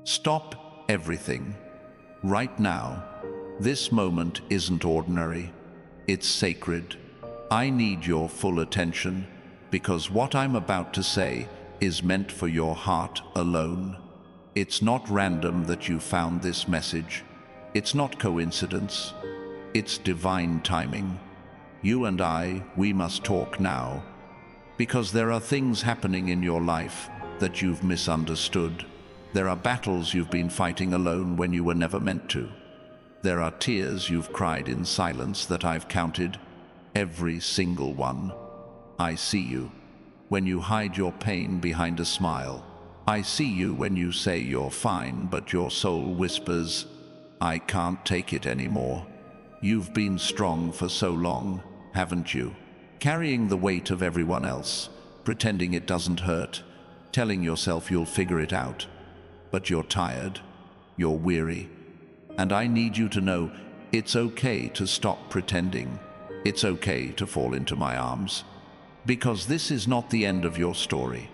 Stop everything. Right now. This moment isn't ordinary. It's sacred. I need your full attention, because what I'm about to say is meant for your heart alone. It's not random that you found this message. It's not coincidence. It's divine timing. You and we must talk now, because there are things happening in your life that you've misunderstood. There are battles you've been fighting alone when you were never meant to. There are tears you've cried in silence that I've counted, every single one. I see you when you hide your pain behind a smile. I see you when you say you're fine, but your soul whispers, I can't take it anymore. You've been strong for so long, haven't you? Carrying the weight of everyone else, pretending it doesn't hurt, telling yourself you'll figure it out. But you're tired, you're weary, and I need you to know it's okay to stop pretending. It's okay to fall into my arms, because this is not the end of your story.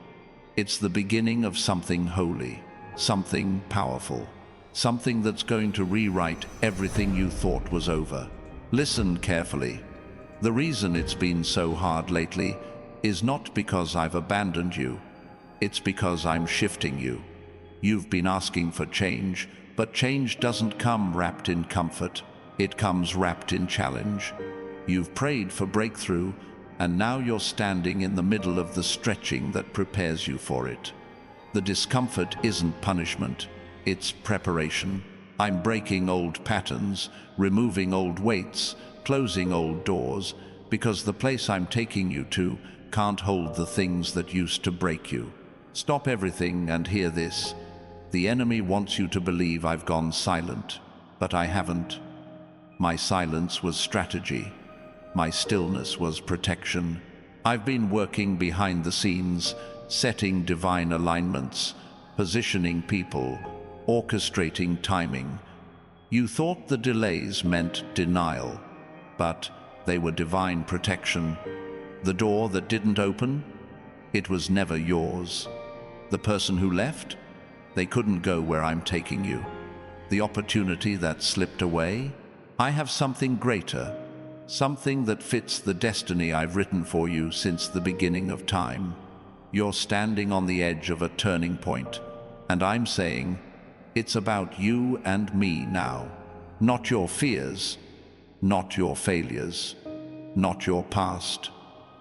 It's the beginning of something holy, something powerful, something that's going to rewrite everything you thought was over. Listen carefully. The reason it's been so hard lately is not because I've abandoned you. It's because I'm shifting you. You've been asking for change, but change doesn't come wrapped in comfort. It comes wrapped in challenge. You've prayed for breakthrough, and now you're standing in the middle of the stretching that prepares you for it. The discomfort isn't punishment, it's preparation. I'm breaking old patterns, removing old weights, closing old doors, because the place I'm taking you to can't hold the things that used to break you. Stop everything and hear this. The enemy wants you to believe I've gone silent, but I haven't. My silence was strategy. My stillness was protection. I've been working behind the scenes, setting divine alignments, positioning people, orchestrating timing. You thought the delays meant denial, but they were divine protection. The door that didn't open, it was never yours. The person who left, they couldn't go where I'm taking you. The opportunity that slipped away, I have something greater, something that fits the destiny I've written for you since the beginning of time. You're standing on the edge of a turning point, and I'm saying, it's about you and me now. Not your fears, not your failures, not your past.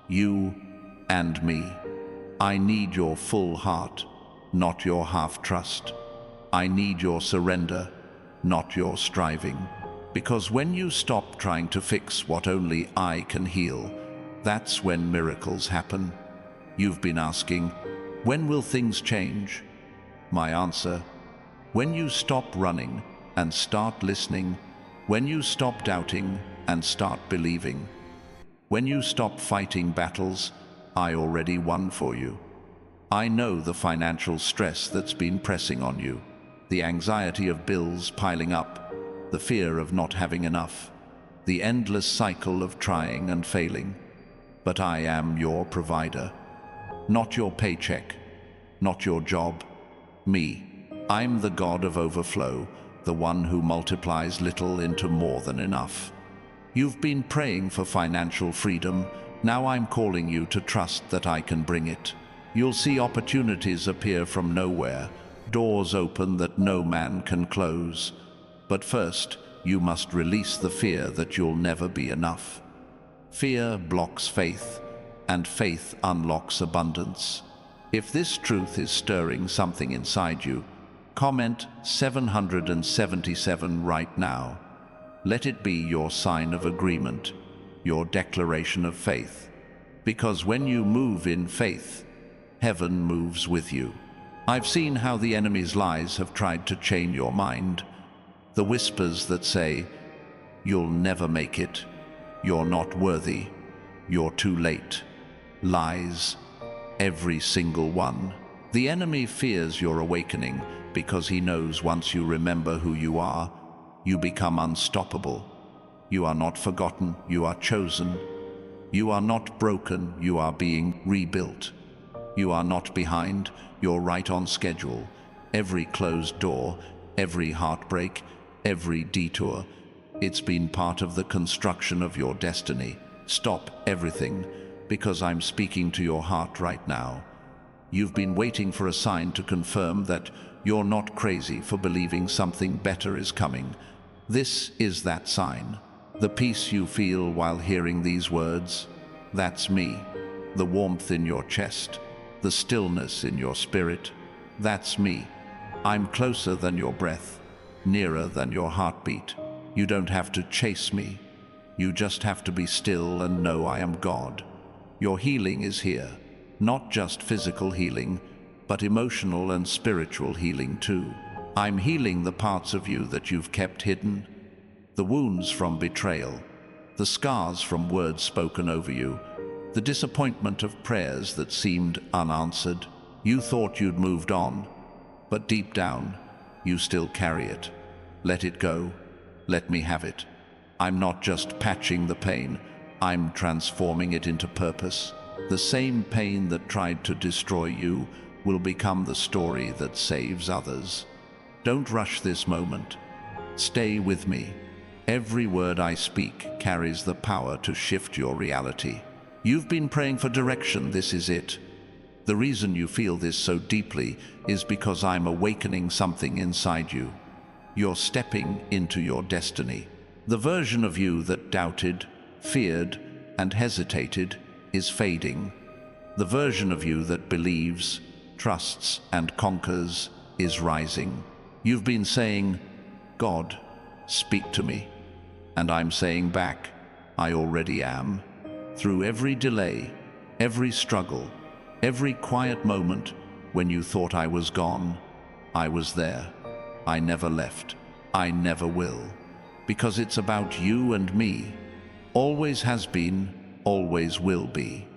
You and me. I need your full heart, not your half-trust. I need your surrender, not your striving. Because when you stop trying to fix what only I can heal, that's when miracles happen. You've been asking, when will things change? My answer, when you stop running and start listening, when you stop doubting and start believing, when you stop fighting battles I already won for you. I know the financial stress that's been pressing on you, the anxiety of bills piling up, the fear of not having enough, the endless cycle of trying and failing. But I am your provider, not your paycheck, not your job, me. I'm the God of overflow, the one who multiplies little into more than enough. You've been praying for financial freedom. Now I'm calling you to trust that I can bring it. You'll see opportunities appear from nowhere, doors open that no man can close. But first, you must release the fear that you'll never be enough. Fear blocks faith, and faith unlocks abundance. If this truth is stirring something inside you, comment 777 right now. Let it be your sign of agreement, your declaration of faith. Because when you move in faith, heaven moves with you. I've seen how the enemy's lies have tried to chain your mind. The whispers that say, you'll never make it, you're not worthy, you're too late. Lies, every single one. The enemy fears your awakening because he knows once you remember who you are, you become unstoppable. You are not forgotten, you are chosen. You are not broken, you are being rebuilt. You are not behind, you're right on schedule. every closed door, every heartbreak, every detour. It's been part of the construction of your destiny. Stop everything, because I'm speaking to your heart right now. You've been waiting for a sign to confirm that you're not crazy for believing something better is coming. This is that sign. The peace you feel while hearing these words, that's me. The warmth in your chest, the stillness in your spirit, that's me. I'm closer than your breath, nearer than your heartbeat. You don't have to chase me. You just have to be still and know I am God. Your healing is here. Not just physical healing, but emotional and spiritual healing too. I'm healing the parts of you that you've kept hidden, the wounds from betrayal, the scars from words spoken over you, the disappointment of prayers that seemed unanswered. You thought you'd moved on, but deep down, you still carry it. Let it go. Let me have it. I'm not just patching the pain, I'm transforming it into purpose. The same pain that tried to destroy you will become the story that saves others. Don't rush this moment. Stay with me. Every word I speak carries the power to shift your reality. You've been praying for direction, this is it. The reason you feel this so deeply is because I'm awakening something inside you. You're stepping into your destiny. The version of you that doubted, feared, and hesitated is fading. The version of you that believes, trusts, and conquers is rising. You've been saying, God, speak to me. And I'm saying back, I already am. Through every delay, every struggle, every quiet moment when you thought I was gone, I was there. I never left. I never will. Because it's about you and me. Always has been, always will be.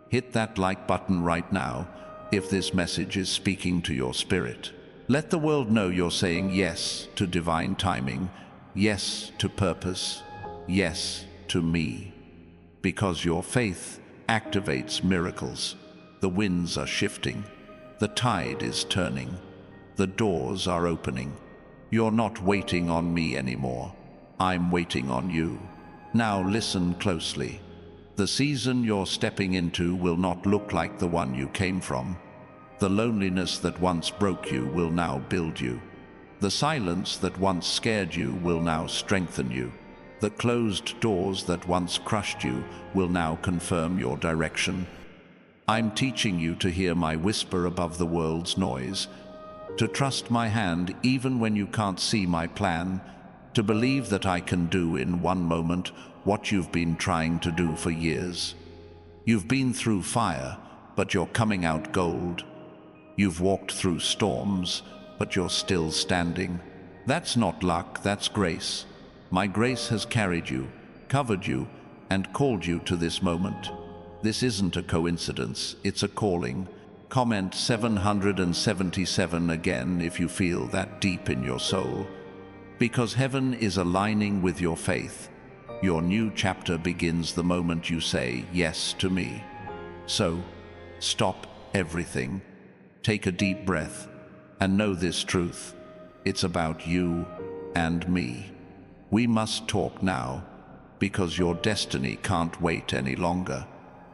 Hit that like button right now if this message is speaking to your spirit. Let the world know you're saying yes to divine timing, yes to purpose, yes to me. Because your faith activates miracles. The winds are shifting. The tide is turning. The doors are opening. You're not waiting on me anymore. I'm waiting on you. Now listen closely. The season you're stepping into will not look like the one you came from. The loneliness that once broke you will now build you. The silence that once scared you will now strengthen you. The closed doors that once crushed you will now confirm your direction. I'm teaching you to hear my whisper above the world's noise, to trust my hand even when you can't see my plan, to believe that I can do in one moment what you've been trying to do for years. You've been through fire, but you're coming out gold. You've walked through storms, but you're still standing. That's not luck, that's grace. My grace has carried you, covered you, and called you to this moment. This isn't a coincidence, it's a calling. Comment 777 again if you feel that deep in your soul. Because heaven is aligning with your faith. Your new chapter begins the moment you say yes to me. So, stop everything, take a deep breath, and know this truth. It's about you and me. We must talk now, because your destiny can't wait any longer.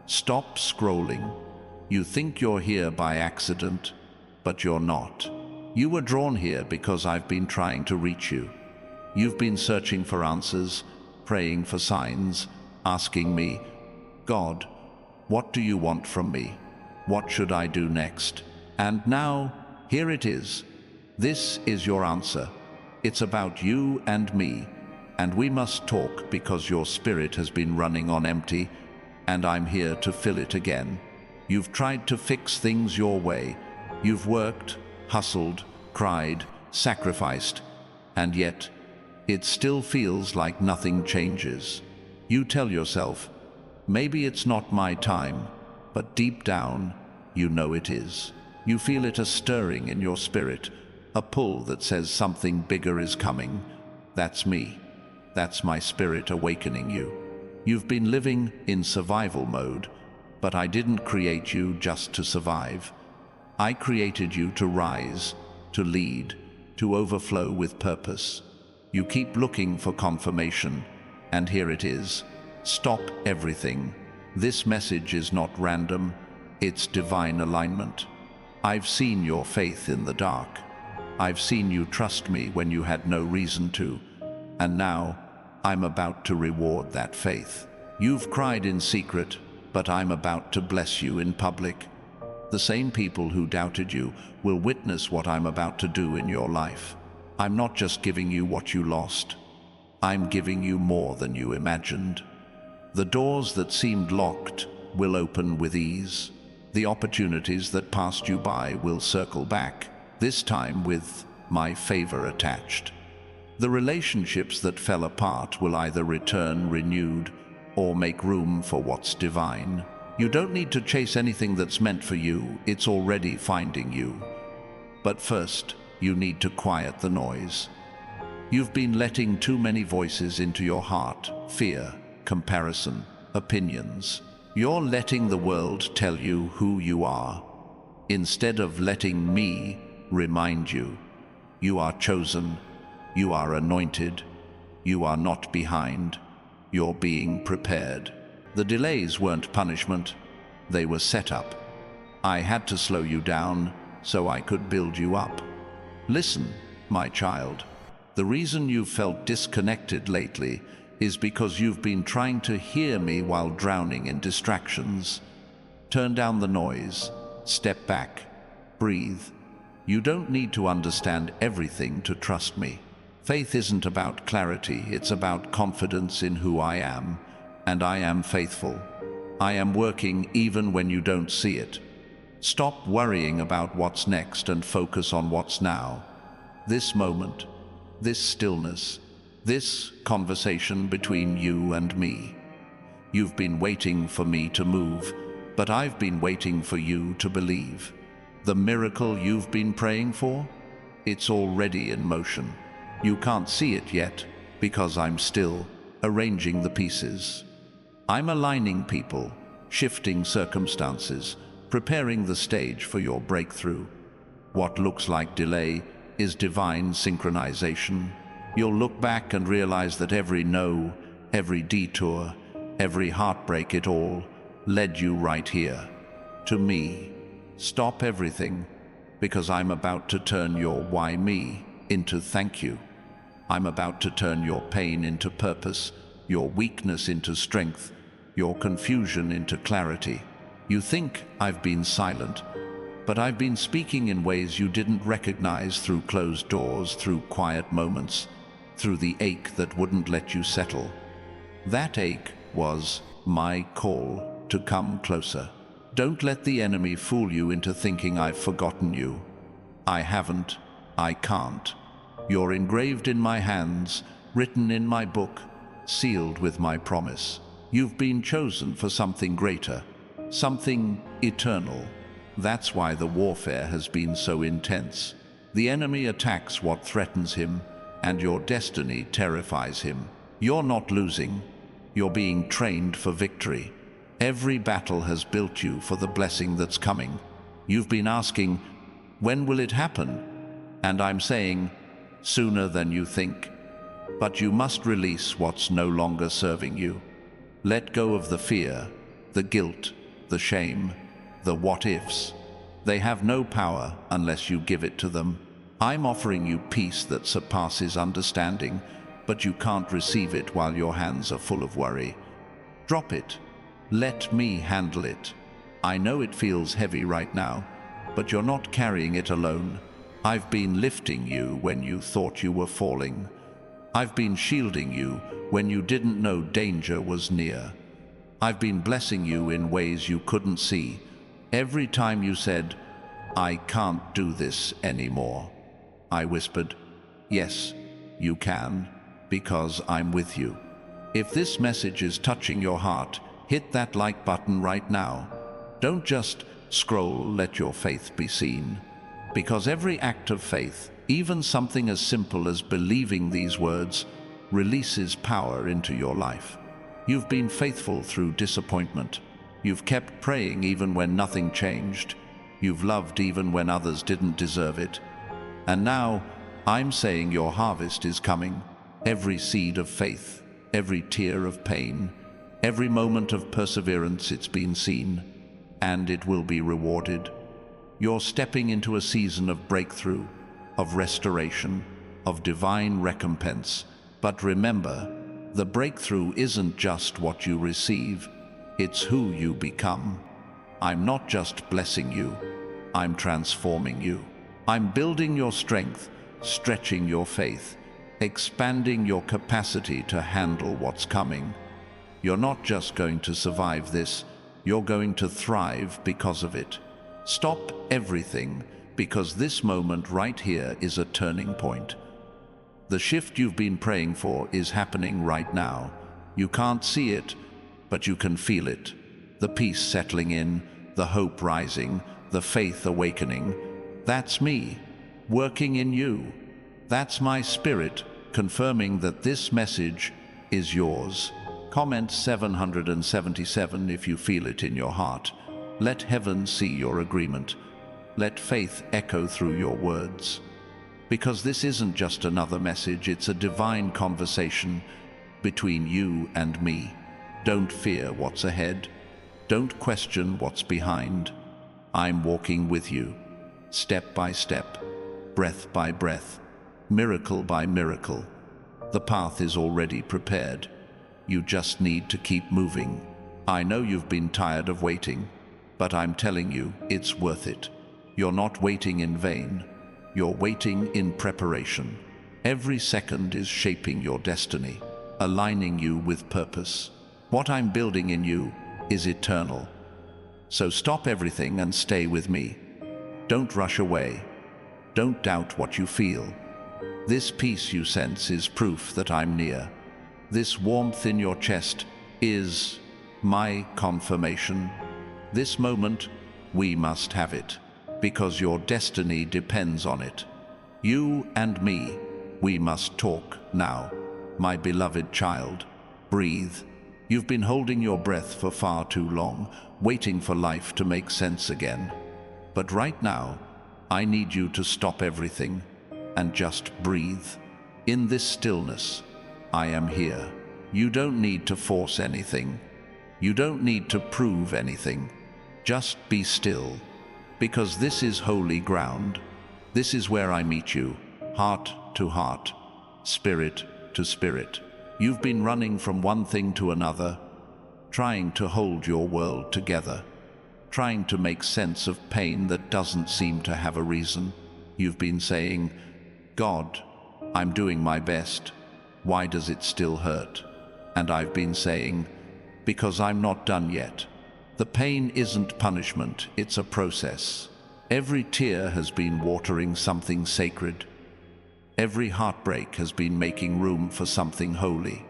Stop scrolling. You think you're here by accident, but you're not. You were drawn here because I've been trying to reach you. You've been searching for answers, praying for signs, asking me, God, what do you want from me? What should I do next? And now, here it is. This is your answer. It's about you and me, and we must talk because your spirit has been running on empty, and I'm here to fill it again. You've tried to fix things your way. You've worked, hustled, cried, sacrificed, and yet it still feels like nothing changes. You tell yourself, maybe it's not my time, but deep down, you know it is. You feel it a stirring in your spirit, a pull that says something bigger is coming. That's me. That's my spirit awakening you. You've been living in survival mode, but I didn't create you just to survive. I created you to rise, to lead, to overflow with purpose. You keep looking for confirmation, and here it is. Stop everything. This message is not random, it's divine alignment. I've seen your faith in the dark. I've seen you trust me when you had no reason to. And now, I'm about to reward that faith. You've cried in secret, but I'm about to bless you in public. The same people who doubted you will witness what I'm about to do in your life. I'm not just giving you what you lost. I'm giving you more than you imagined. The doors that seemed locked will open with ease. The opportunities that passed you by will circle back, this time with my favor attached. The relationships that fell apart will either return renewed or make room for what's divine. You don't need to chase anything that's meant for you, it's already finding you. But first, you need to quiet the noise. You've been letting too many voices into your heart: fear, comparison, opinions. You're letting the world tell you who you are, instead of letting me remind you. You are chosen, you are anointed, you are not behind, you're being prepared. The delays weren't punishment, they were set up. I had to slow you down so I could build you up. Listen, my child, the reason you've felt disconnected lately is because you've been trying to hear me while drowning in distractions. Turn down the noise, step back, breathe. You don't need to understand everything to trust me. Faith isn't about clarity, it's about confidence in who I am, and I am faithful. I am working even when you don't see it. Stop worrying about what's next and focus on what's now. This moment, this stillness, this conversation between you and me. You've been waiting for me to move, but I've been waiting for you to believe. The miracle you've been praying for? It's already in motion. You can't see it yet because I'm still arranging the pieces. I'm aligning people, shifting circumstances, preparing the stage for your breakthrough. What looks like delay is divine synchronization. You'll look back and realize that every no, every detour, every heartbreak, it all led you right here, to me. Stop everything, because I'm about to turn your why me into thank you. I'm about to turn your pain into purpose, your weakness into strength, your confusion into clarity. You think I've been silent, but I've been speaking in ways you didn't recognize, through closed doors, through quiet moments, through the ache that wouldn't let you settle. That ache was my call to come closer. Don't let the enemy fool you into thinking I've forgotten you. I haven't, I can't. You're engraved in my hands, written in my book, sealed with my promise. You've been chosen for something greater, something eternal. That's why the warfare has been so intense. The enemy attacks what threatens him, and your destiny terrifies him. You're not losing, you're being trained for victory. Every battle has built you for the blessing that's coming. You've been asking, when will it happen? And I'm saying, sooner than you think. But you must release what's no longer serving you. Let go of the fear, the guilt, the shame, the what-ifs. They have no power unless you give it to them. I'm offering you peace that surpasses understanding, but you can't receive it while your hands are full of worry. Drop it. Let me handle it. I know it feels heavy right now, but you're not carrying it alone. I've been lifting you when you thought you were falling. I've been shielding you when you didn't know danger was near. I've been blessing you in ways you couldn't see. Every time you said, I can't do this anymore, I whispered, yes, you can, because I'm with you. If this message is touching your heart, hit that like button right now. Don't just scroll, let your faith be seen. Because every act of faith, even something as simple as believing these words, releases power into your life. You've been faithful through disappointment. You've kept praying even when nothing changed. You've loved even when others didn't deserve it. And now, I'm saying your harvest is coming. Every seed of faith, every tear of pain, every moment of perseverance, it's been seen, and it will be rewarded. You're stepping into a season of breakthrough, of restoration, of divine recompense. But remember, the breakthrough isn't just what you receive, it's who you become. I'm not just blessing you, I'm transforming you. I'm building your strength, stretching your faith, expanding your capacity to handle what's coming. You're not just going to survive this, you're going to thrive because of it. Stop everything, because this moment right here is a turning point. The shift you've been praying for is happening right now. You can't see it, but you can feel it. The peace settling in, the hope rising, the faith awakening. That's me, working in you. That's my spirit, confirming that this message is yours. Comment 777 if you feel it in your heart. Let heaven see your agreement. Let faith echo through your words. Because this isn't just another message, it's a divine conversation between you and me. Don't fear what's ahead. Don't question what's behind. I'm walking with you, step by step, breath by breath, miracle by miracle. The path is already prepared. You just need to keep moving. I know you've been tired of waiting, but I'm telling you, it's worth it. You're not waiting in vain. You're waiting in preparation. Every second is shaping your destiny, aligning you with purpose. What I'm building in you is eternal. So stop everything and stay with me. Don't rush away. Don't doubt what you feel. This peace you sense is proof that I'm near. This warmth in your chest is my confirmation. This moment, we must have it, because your destiny depends on it. You and me, we must talk now. My beloved child, breathe. You've been holding your breath for far too long, waiting for life to make sense again. But right now, I need you to stop everything and just breathe. In this stillness, I am here. You don't need to force anything. You don't need to prove anything. Just be still, because this is holy ground. This is where I meet you, heart to heart, spirit to spirit. You've been running from one thing to another, trying to hold your world together, trying to make sense of pain that doesn't seem to have a reason. You've been saying, God, I'm doing my best. Why does it still hurt? And I've been saying, because I'm not done yet. The pain isn't punishment, it's a process. Every tear has been watering something sacred. Every heartbreak has been making room for something holy.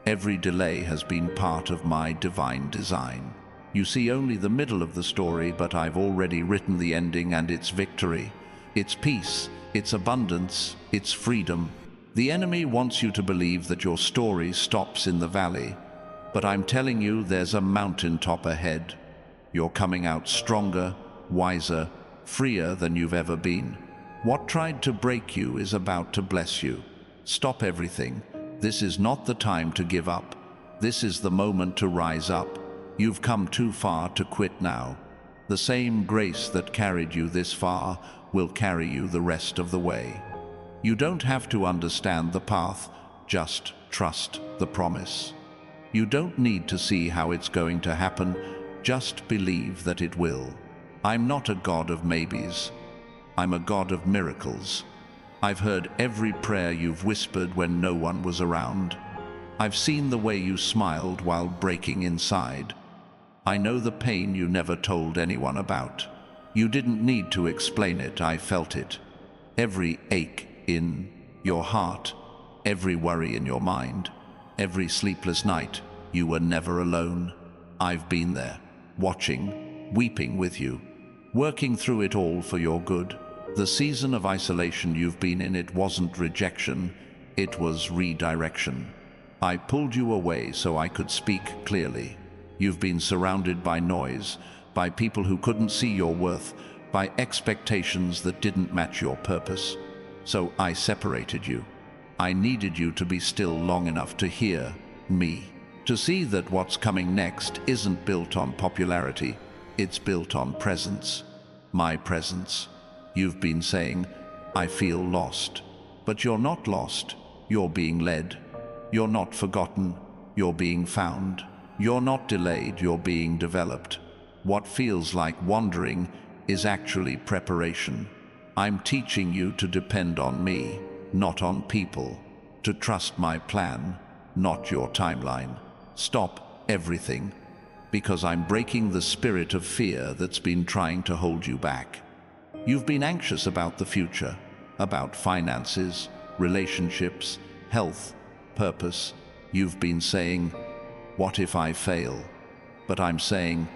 Every delay has been part of my divine design. You see only the middle of the story, but I've already written the ending, and it's victory. It's peace, it's abundance, it's freedom. The enemy wants you to believe that your story stops in the valley, but I'm telling you there's a mountaintop ahead. You're coming out stronger, wiser, freer than you've ever been. What tried to break you is about to bless you. Stop everything. This is not the time to give up. This is the moment to rise up. You've come too far to quit now. The same grace that carried you this far will carry you the rest of the way. You don't have to understand the path, just trust the promise. You don't need to see how it's going to happen, just believe that it will. I'm not a God of maybes. I'm a God of miracles. I've heard every prayer you've whispered when no one was around. I've seen the way you smiled while breaking inside. I know the pain you never told anyone about. You didn't need to explain it, I felt it. Every ache in your heart, every worry in your mind, every sleepless night, you were never alone. I've been there, watching, weeping with you, working through it all for your good. The season of isolation you've been in, it wasn't rejection, it was redirection. I pulled you away so I could speak clearly. You've been surrounded by noise, by people who couldn't see your worth, by expectations that didn't match your purpose. So I separated you. I needed you to be still long enough to hear me, to see that what's coming next isn't built on popularity, it's built on presence. My presence. You've been saying, I feel lost. But you're not lost. You're being led. You're not forgotten. You're being found. You're not delayed. You're being developed. What feels like wandering is actually preparation. I'm teaching you to depend on me, not on people. To trust my plan, not your timeline. Stop everything, because I'm breaking the spirit of fear that's been trying to hold you back. You've been anxious about the future, about finances, relationships, health, purpose. You've been saying, what if I fail? But I'm saying,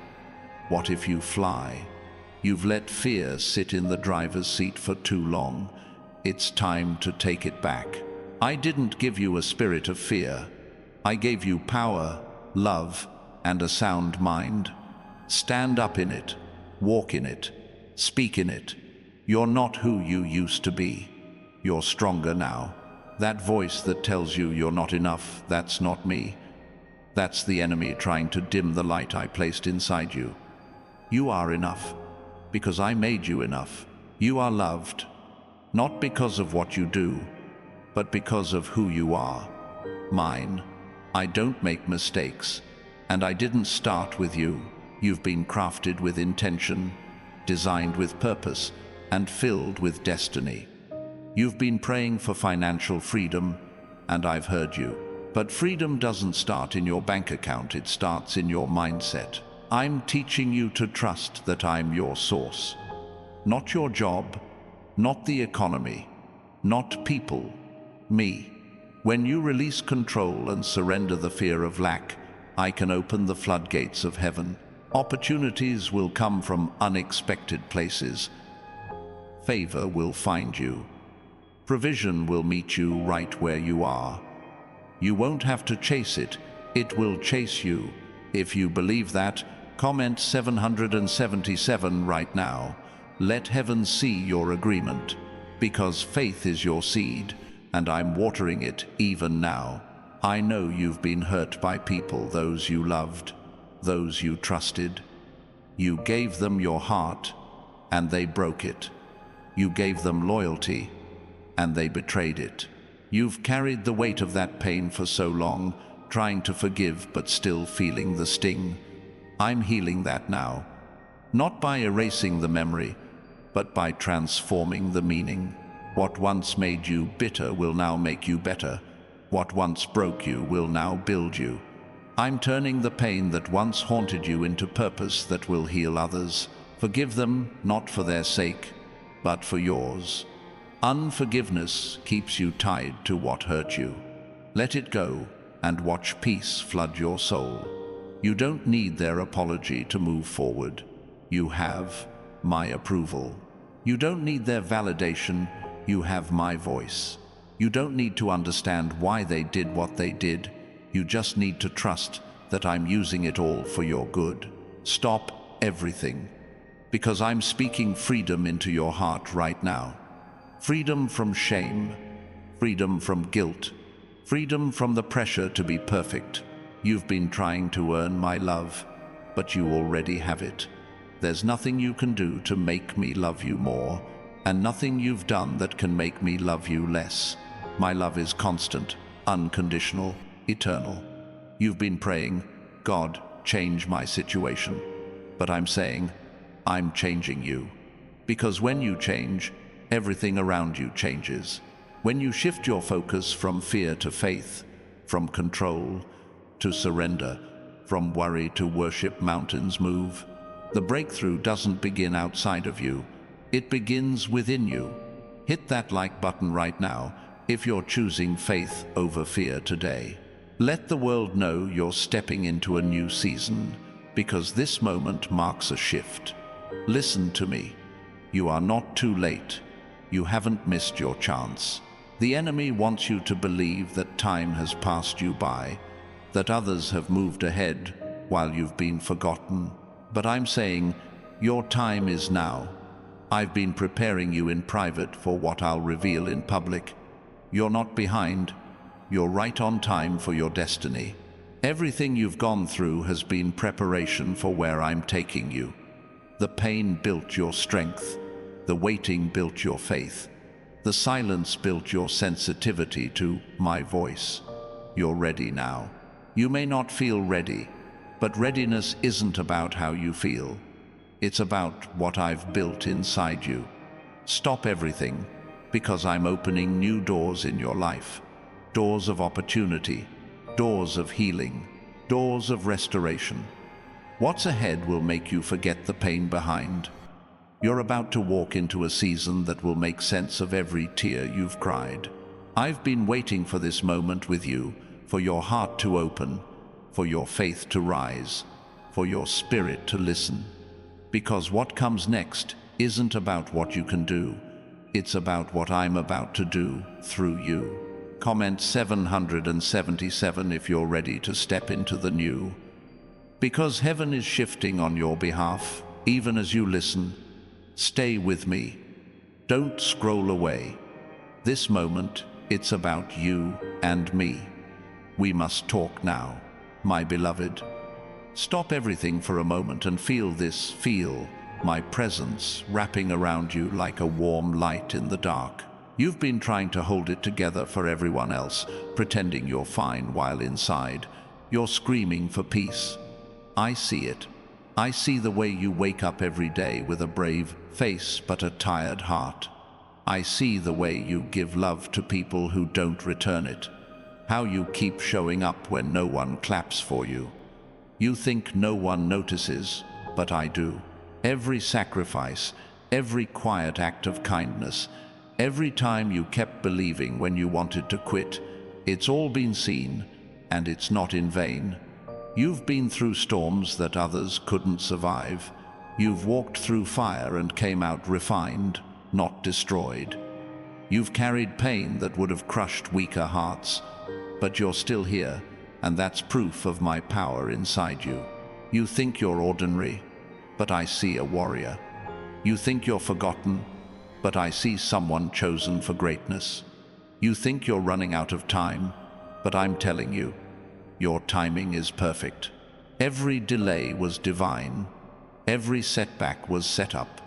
what if you fly? You've let fear sit in the driver's seat for too long. It's time to take it back. I didn't give you a spirit of fear. I gave you power, love, and a sound mind. Stand up in it, walk in it, speak in it. You're not who you used to be. You're stronger now. That voice that tells you you're not enough, that's not me. That's the enemy trying to dim the light I placed inside you. You are enough, because I made you enough. You are loved, not because of what you do, but because of who you are. Mine. I don't make mistakes, and I didn't start with you. You've been crafted with intention, designed with purpose, and filled with destiny. You've been praying for financial freedom, and I've heard you. But freedom doesn't start in your bank account, it starts in your mindset. I'm teaching you to trust that I'm your source. Not your job, not the economy, not people, me. When you release control and surrender the fear of lack, I can open the floodgates of heaven. Opportunities will come from unexpected places. Favor will find you. Provision will meet you right where you are. You won't have to chase it, it will chase you. If you believe that, comment 777 right now. Let heaven see your agreement, because faith is your seed, and I'm watering it even now. I know you've been hurt by people, those you loved, those you trusted. You gave them your heart, and they broke it. You gave them loyalty, and they betrayed it. You've carried the weight of that pain for so long, trying to forgive but still feeling the sting. I'm healing that now, not by erasing the memory, but by transforming the meaning. What once made you bitter will now make you better. What once broke you will now build you. I'm turning the pain that once haunted you into purpose that will heal others. Forgive them, not for their sake, but for yours. Unforgiveness keeps you tied to what hurt you. Let it go and watch peace flood your soul. You don't need their apology to move forward. You have my approval. You don't need their validation. You have my voice. You don't need to understand why they did what they did. You just need to trust that I'm using it all for your good. Stop everything, because I'm speaking freedom into your heart right now. Freedom from shame, freedom from guilt, freedom from the pressure to be perfect. You've been trying to earn my love, but you already have it. There's nothing you can do to make me love you more, and nothing you've done that can make me love you less. My love is constant, unconditional, eternal. You've been praying, God, change my situation. But I'm saying, I'm changing you. Because when you change, everything around you changes. When you shift your focus from fear to faith, from control to surrender, from worry to worship, mountains move. The breakthrough doesn't begin outside of you. It begins within you. Hit that like button right now if you're choosing faith over fear today. Let the world know you're stepping into a new season, because this moment marks a shift. Listen to me. You are not too late. You haven't missed your chance. The enemy wants you to believe that time has passed you by, that others have moved ahead while you've been forgotten. But I'm saying, your time is now. I've been preparing you in private for what I'll reveal in public. You're not behind. You're right on time for your destiny. Everything you've gone through has been preparation for where I'm taking you. The pain built your strength. The waiting built your faith. The silence built your sensitivity to my voice. You're ready now. You may not feel ready, but readiness isn't about how you feel. It's about what I've built inside you. Stop everything, because I'm opening new doors in your life. Doors of opportunity, doors of healing, doors of restoration. What's ahead will make you forget the pain behind. You're about to walk into a season that will make sense of every tear you've cried. I've been waiting for this moment with you, for your heart to open, for your faith to rise, for your spirit to listen. Because what comes next isn't about what you can do. It's about what I'm about to do through you. Comment 777 if you're ready to step into the new. Because heaven is shifting on your behalf, even as you listen. Stay with me. Don't scroll away. This moment, it's about you and me. We must talk now, my beloved. Stop everything for a moment and feel this. Feel my presence wrapping around you like a warm light in the dark. You've been trying to hold it together for everyone else, pretending you're fine while inside you're screaming for peace. I see it. I see the way you wake up every day with a brave face but a tired heart. I see the way you give love to people who don't return it. How you keep showing up when no one claps for you. You think no one notices, but I do. Every sacrifice, every quiet act of kindness, every time you kept believing when you wanted to quit, it's all been seen, and it's not in vain. You've been through storms that others couldn't survive. You've walked through fire and came out refined, not destroyed. You've carried pain that would have crushed weaker hearts, but you're still here, and that's proof of my power inside you. You think you're ordinary, but I see a warrior. You think you're forgotten, but I see someone chosen for greatness. You think you're running out of time, but I'm telling you, your timing is perfect. Every delay was divine. Every setback was set up.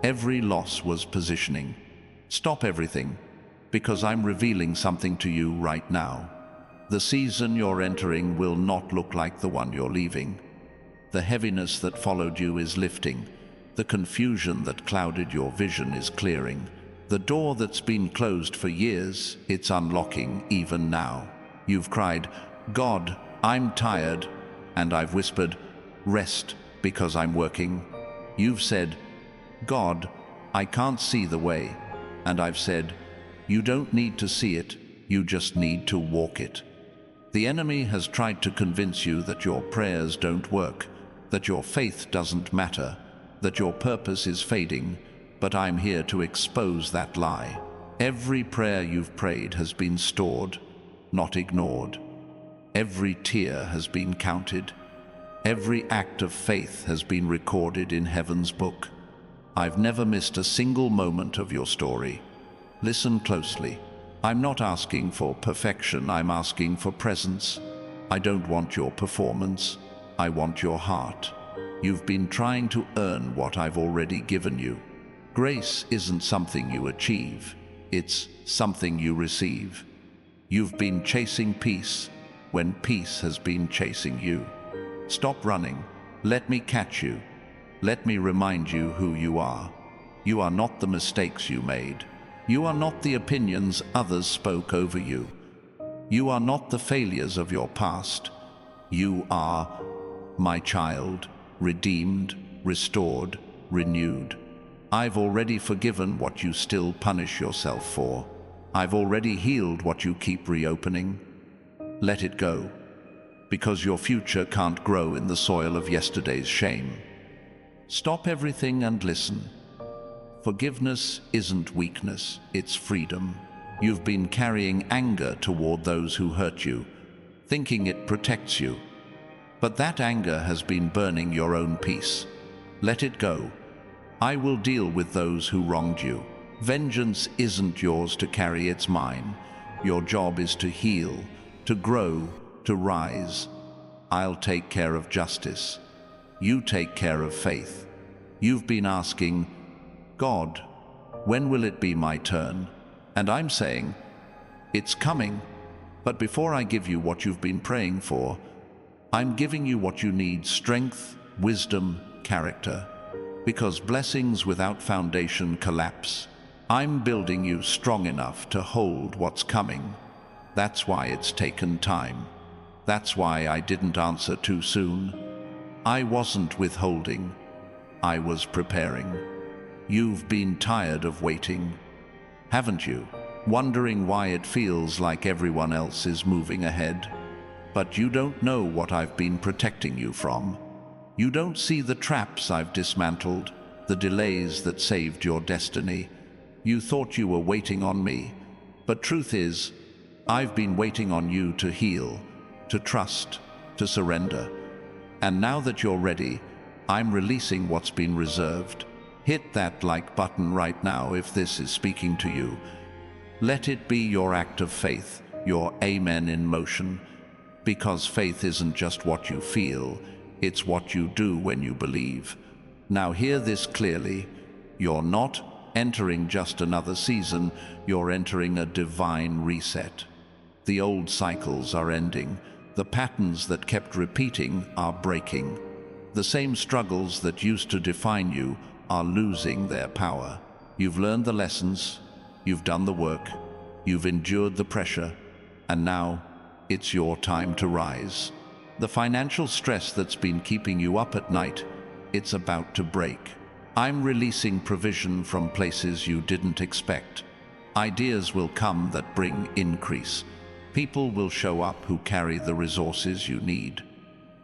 Every loss was positioning. Stop everything, because I'm revealing something to you right now. The season you're entering will not look like the one you're leaving. The heaviness that followed you is lifting. The confusion that clouded your vision is clearing. The door that's been closed for years, it's unlocking even now. You've cried, God, I'm tired, and I've whispered, rest, because I'm working. You've said, God, I can't see the way, and I've said, you don't need to see it, you just need to walk it. The enemy has tried to convince you that your prayers don't work, that your faith doesn't matter, that your purpose is fading, but I'm here to expose that lie. Every prayer you've prayed has been stored, not ignored. Every tear has been counted. Every act of faith has been recorded in heaven's book. I've never missed a single moment of your story. Listen closely. I'm not asking for perfection, I'm asking for presence. I don't want your performance, I want your heart. You've been trying to earn what I've already given you. Grace isn't something you achieve, it's something you receive. You've been chasing peace when peace has been chasing you. Stop running. Let me catch you. Let me remind you who you are. You are not the mistakes you made. You are not the opinions others spoke over you. You are not the failures of your past. You are my child, redeemed, restored, renewed. I've already forgiven what you still punish yourself for. I've already healed what you keep reopening. Let it go, because your future can't grow in the soil of yesterday's shame. Stop everything and listen. Forgiveness isn't weakness, it's freedom. You've been carrying anger toward those who hurt you, thinking it protects you. But that anger has been burning your own peace. Let it go, I will deal with those who wronged you. Vengeance isn't yours to carry, it's mine. Your job is to heal, to grow, to rise. I'll take care of justice. You take care of faith. You've been asking, God, when will it be my turn? And I'm saying, it's coming. But before I give you what you've been praying for, I'm giving you what you need: strength, wisdom, character. Because blessings without foundation collapse. I'm building you strong enough to hold what's coming. That's why it's taken time. That's why I didn't answer too soon. I wasn't withholding. I was preparing. You've been tired of waiting, haven't you? Wondering why it feels like everyone else is moving ahead. But you don't know what I've been protecting you from. You don't see the traps I've dismantled, the delays that saved your destiny. You thought you were waiting on me, but truth is, I've been waiting on you to heal, to trust, to surrender. And now that you're ready, I'm releasing what's been reserved. Hit that like button right now if this is speaking to you. Let it be your act of faith, your amen in motion. Because faith isn't just what you feel, it's what you do when you believe. Now hear this clearly. You're not entering just another season, you're entering a divine reset. The old cycles are ending. The patterns that kept repeating are breaking. The same struggles that used to define you are losing their power. You've learned the lessons, you've done the work, you've endured the pressure, and now it's your time to rise. The financial stress that's been keeping you up at night, it's about to break. I'm releasing provision from places you didn't expect. Ideas will come that bring increase. People will show up who carry the resources you need.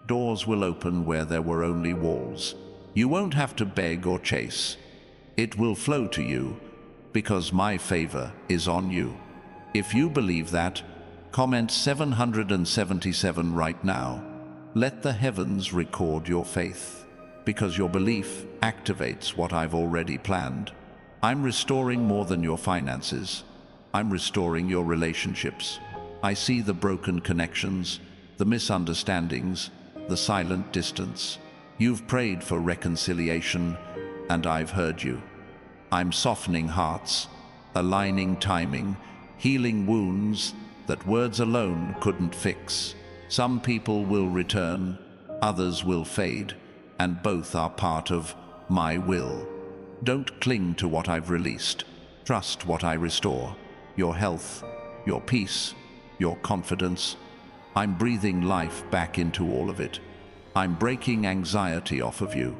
Doors will open where there were only walls. You won't have to beg or chase. It will flow to you because my favor is on you. If you believe that, comment 777 right now. Let the heavens record your faith, because your belief activates what I've already planned. I'm restoring more than your finances. I'm restoring your relationships. I see the broken connections, the misunderstandings, the silent distance. You've prayed for reconciliation, and I've heard you. I'm softening hearts, aligning timing, healing wounds that words alone couldn't fix. Some people will return, others will fade, and both are part of my will. Don't cling to what I've released. Trust what I restore. Your health, your peace, your confidence. I'm breathing life back into all of it. I'm breaking anxiety off of you.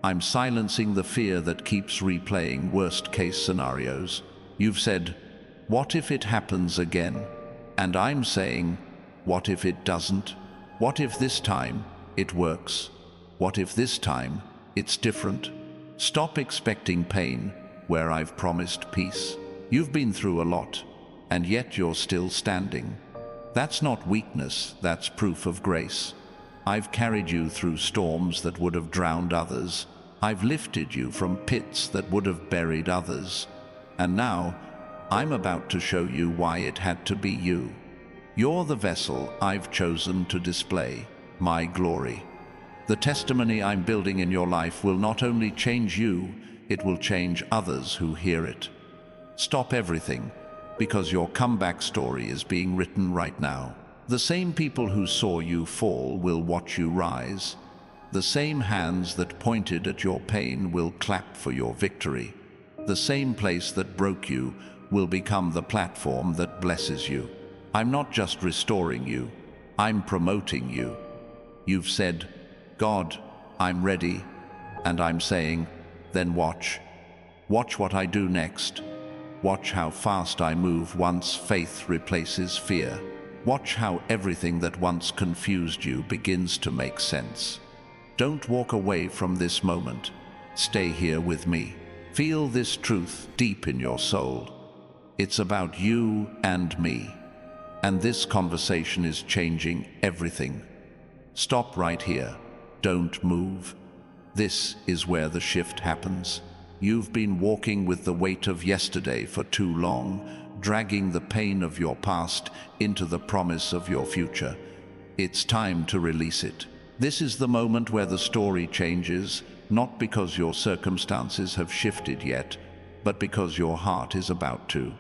I'm silencing the fear that keeps replaying worst-case scenarios. You've said, what if it happens again? And I'm saying, what if it doesn't? What if this time it works? What if this time it's different? Stop expecting pain where I've promised peace. You've been through a lot, and yet you're still standing. That's not weakness, that's proof of grace. I've carried you through storms that would have drowned others. I've lifted you from pits that would have buried others. And now, I'm about to show you why it had to be you. You're the vessel I've chosen to display my glory. The testimony I'm building in your life will not only change you, it will change others who hear it. Stop everything, because your comeback story is being written right now. The same people who saw you fall will watch you rise. The same hands that pointed at your pain will clap for your victory. The same place that broke you will become the platform that blesses you. I'm not just restoring you, I'm promoting you. You've said, God, I'm ready, and I'm saying, then watch. Watch what I do next. Watch how fast I move once faith replaces fear. Watch how everything that once confused you begins to make sense. Don't walk away from this moment. Stay here with me. Feel this truth deep in your soul. It's about you and me. And this conversation is changing everything. Stop right here. Don't move. This is where the shift happens. You've been walking with the weight of yesterday for too long, dragging the pain of your past into the promise of your future. It's time to release it. This is the moment where the story changes, not because your circumstances have shifted yet, but because your heart is about to.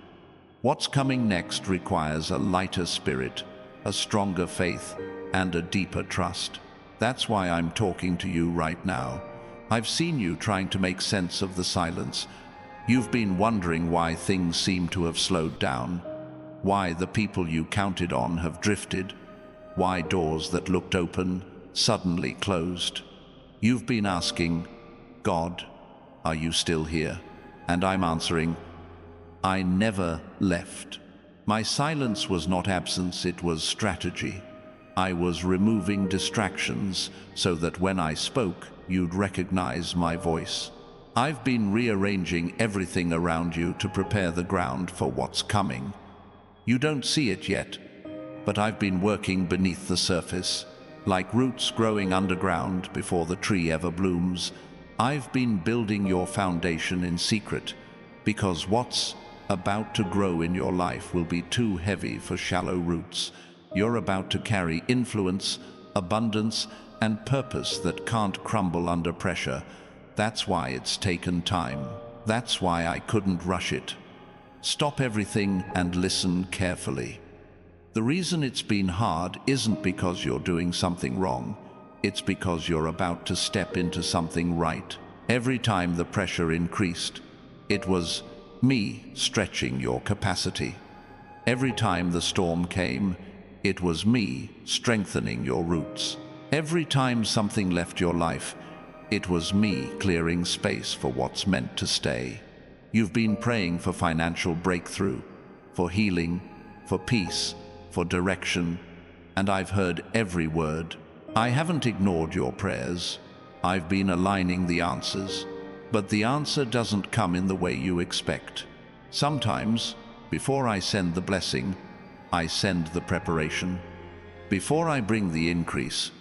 What's coming next requires a lighter spirit, a stronger faith, and a deeper trust. That's why I'm talking to you right now. I've seen you trying to make sense of the silence. You've been wondering why things seem to have slowed down, why the people you counted on have drifted, why doors that looked open suddenly closed. You've been asking, God, are you still here? And I'm answering, I never left. My silence was not absence, it was strategy. I was removing distractions so that when I spoke, you'd recognize my voice. I've been rearranging everything around you to prepare the ground for what's coming. You don't see it yet, but I've been working beneath the surface. Like roots growing underground before the tree ever blooms, I've been building your foundation in secret, because what's about to grow in your life will be too heavy for shallow roots. You're about to carry influence, abundance, and purpose that can't crumble under pressure. That's why it's taken time. That's why I couldn't rush it. Stop everything and listen carefully. The reason it's been hard isn't because you're doing something wrong. It's because you're about to step into something right. Every time the pressure increased, it was me stretching your capacity. Every time the storm came, it was me strengthening your roots. Every time something left your life, it was me clearing space for what's meant to stay. You've been praying for financial breakthrough, for healing, for peace, for direction, and I've heard every word. I haven't ignored your prayers. I've been aligning the answers. But the answer doesn't come in the way you expect. Sometimes, before I send the blessing, I send the preparation. Before I bring the increase,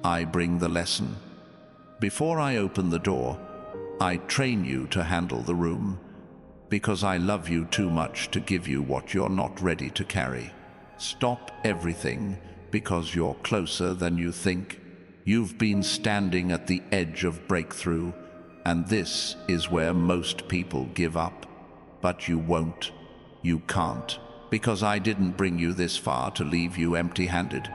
I bring the lesson. Before I open the door, I train you to handle the room, because I love you too much to give you what you're not ready to carry. Stop everything, because you're closer than you think. You've been standing at the edge of breakthrough, and this is where most people give up. But you won't. You can't. Because I didn't bring you this far to leave you empty-handed.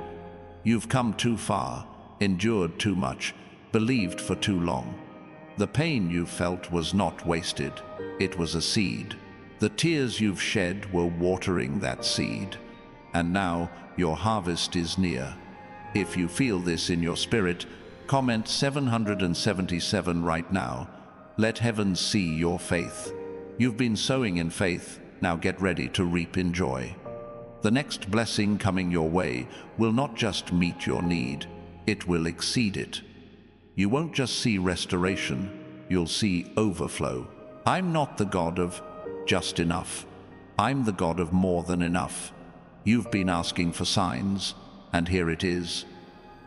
You've come too far, endured too much, believed for too long. The pain you felt was not wasted. It was a seed. The tears you've shed were watering that seed. And now your harvest is near. If you feel this in your spirit, comment 777 right now. Let heaven see your faith. You've been sowing in faith, now get ready to reap in joy. The next blessing coming your way will not just meet your need, it will exceed it. You won't just see restoration, you'll see overflow. I'm not the God of just enough. I'm the God of more than enough. You've been asking for signs, and here it is.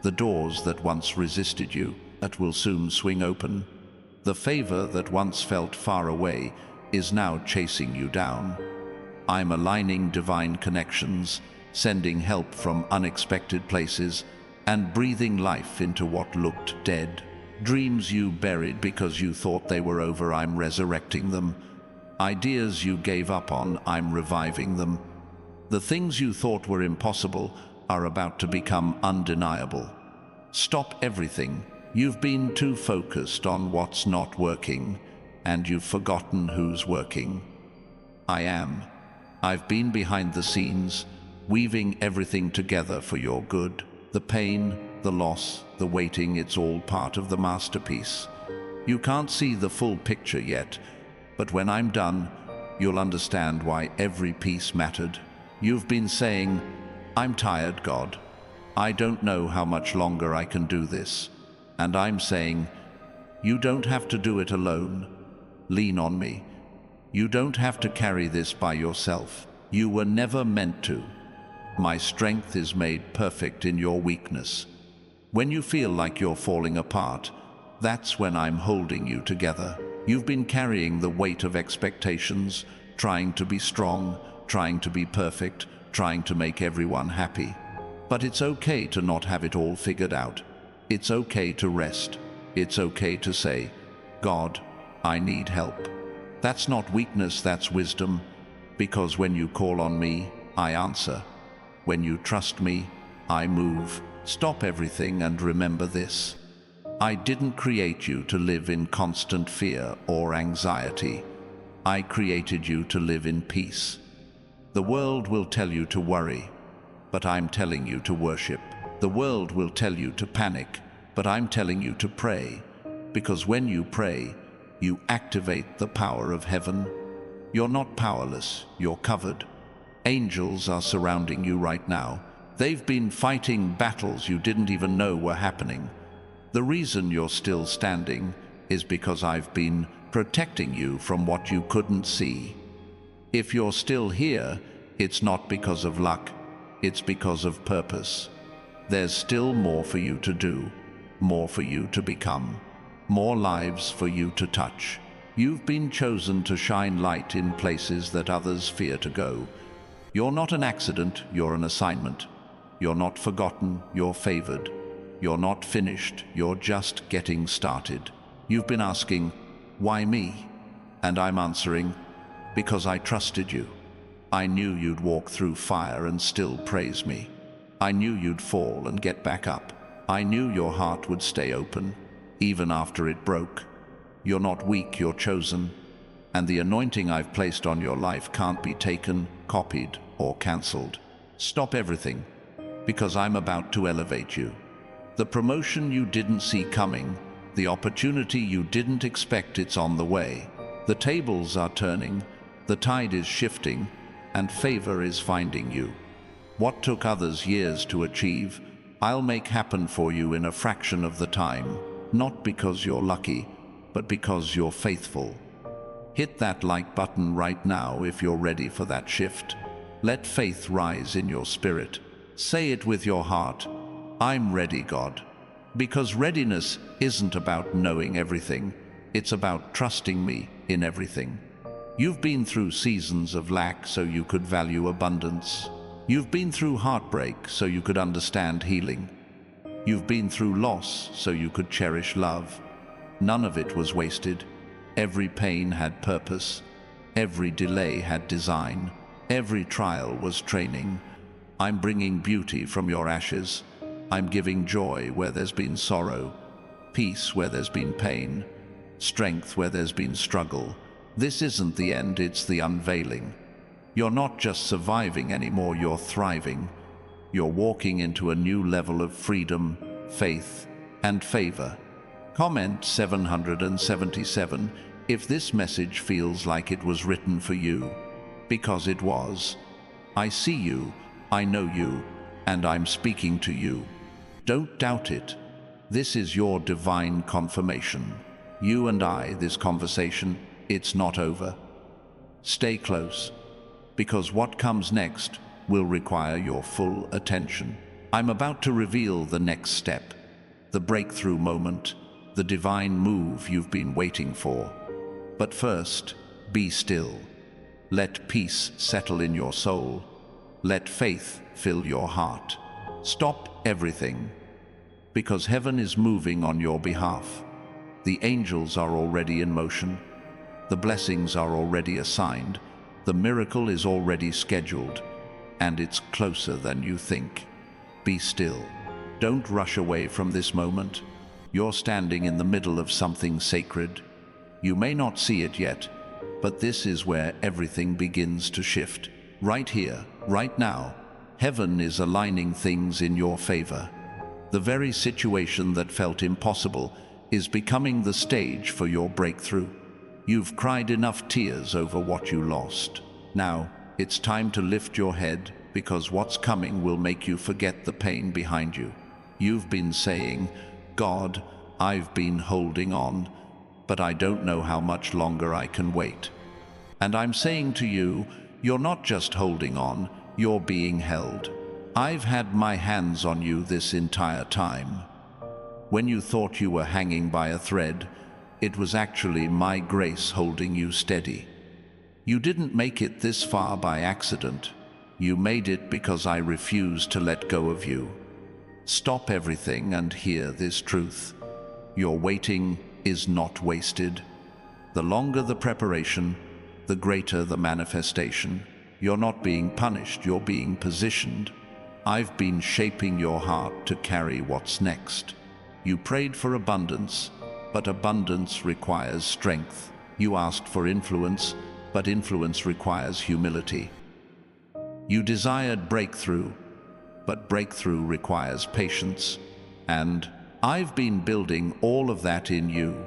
The doors that once resisted you, that will soon swing open. The favor that once felt far away is now chasing you down. I'm aligning divine connections, sending help from unexpected places, and breathing life into what looked dead. Dreams you buried because you thought they were over, I'm resurrecting them. Ideas you gave up on, I'm reviving them. The things you thought were impossible are about to become undeniable. Stop everything. You've been too focused on what's not working, and you've forgotten who's working. I am. I've been behind the scenes, weaving everything together for your good. The pain, the loss, the waiting, it's all part of the masterpiece. You can't see the full picture yet, but when I'm done, you'll understand why every piece mattered. You've been saying, I'm tired, God. I don't know how much longer I can do this. And I'm saying, you don't have to do it alone. Lean on me. You don't have to carry this by yourself. You were never meant to. My strength is made perfect in your weakness. When you feel like you're falling apart, that's when I'm holding you together. You've been carrying the weight of expectations, trying to be strong, trying to be perfect, trying to make everyone happy. But it's okay to not have it all figured out. It's okay to rest. It's okay to say, God, I need help. That's not weakness, that's wisdom, because when you call on me, I answer. When you trust me, I move. Stop everything and remember this. I didn't create you to live in constant fear or anxiety. I created you to live in peace. The world will tell you to worry, but I'm telling you to worship. The world will tell you to panic, but I'm telling you to pray, because when you pray, you activate the power of heaven. You're not powerless, you're covered. Angels are surrounding you right now. They've been fighting battles you didn't even know were happening. The reason you're still standing is because I've been protecting you from what you couldn't see. If you're still here, it's not because of luck, it's because of purpose. There's still more for you to do, more for you to become, more lives for you to touch. You've been chosen to shine light in places that others fear to go. You're not an accident, you're an assignment. You're not forgotten, you're favored. You're not finished, you're just getting started. You've been asking, why me? And I'm answering, because I trusted you. I knew you'd walk through fire and still praise me. I knew you'd fall and get back up. I knew your heart would stay open, even after it broke. You're not weak, you're chosen. And the anointing I've placed on your life can't be taken, copied, or cancelled. Stop everything, because I'm about to elevate you. The promotion you didn't see coming, the opportunity you didn't expect, it's on the way. The tables are turning, the tide is shifting, and favor is finding you. What took others years to achieve, I'll make happen for you in a fraction of the time, not because you're lucky, but because you're faithful. Hit that like button right now if you're ready for that shift. Let faith rise in your spirit. Say it with your heart, I'm ready, God. Because readiness isn't about knowing everything, it's about trusting me in everything. You've been through seasons of lack so you could value abundance. You've been through heartbreak so you could understand healing. You've been through loss so you could cherish love. None of it was wasted. Every pain had purpose. Every delay had design. Every trial was training. I'm bringing beauty from your ashes. I'm giving joy where there's been sorrow, peace where there's been pain, strength where there's been struggle. This isn't the end, it's the unveiling. You're not just surviving anymore, you're thriving. You're walking into a new level of freedom, faith, and favor. Comment 777 if this message feels like it was written for you, because it was. I see you, I know you, and I'm speaking to you. Don't doubt it. This is your divine confirmation. You and I, this conversation, it's not over. Stay close, because what comes next will require your full attention. I'm about to reveal the next step, the breakthrough moment, the divine move you've been waiting for. But first, be still. Let peace settle in your soul. Let faith fill your heart. Stop everything, because heaven is moving on your behalf. The angels are already in motion. The blessings are already assigned. The miracle is already scheduled, and it's closer than you think. Be still. Don't rush away from this moment. You're standing in the middle of something sacred. You may not see it yet, but this is where everything begins to shift. Right here, right now, heaven is aligning things in your favor. The very situation that felt impossible is becoming the stage for your breakthrough. You've cried enough tears over what you lost. Now, it's time to lift your head, because what's coming will make you forget the pain behind you. You've been saying, God, I've been holding on, but I don't know how much longer I can wait. And I'm saying to you, you're not just holding on, you're being held. I've had my hands on you this entire time. When you thought you were hanging by a thread, It was actually my grace holding you steady. You didn't make it this far by accident. You made it because I refused to let go of you. Stop everything and hear this truth. Your waiting is not wasted. The longer the preparation, the greater the manifestation. You're not being punished, you're being positioned. I've been shaping your heart to carry what's next. You prayed for abundance, but abundance requires strength. You asked for influence, but influence requires humility. You desired breakthrough, but breakthrough requires patience. And I've been building all of that in you.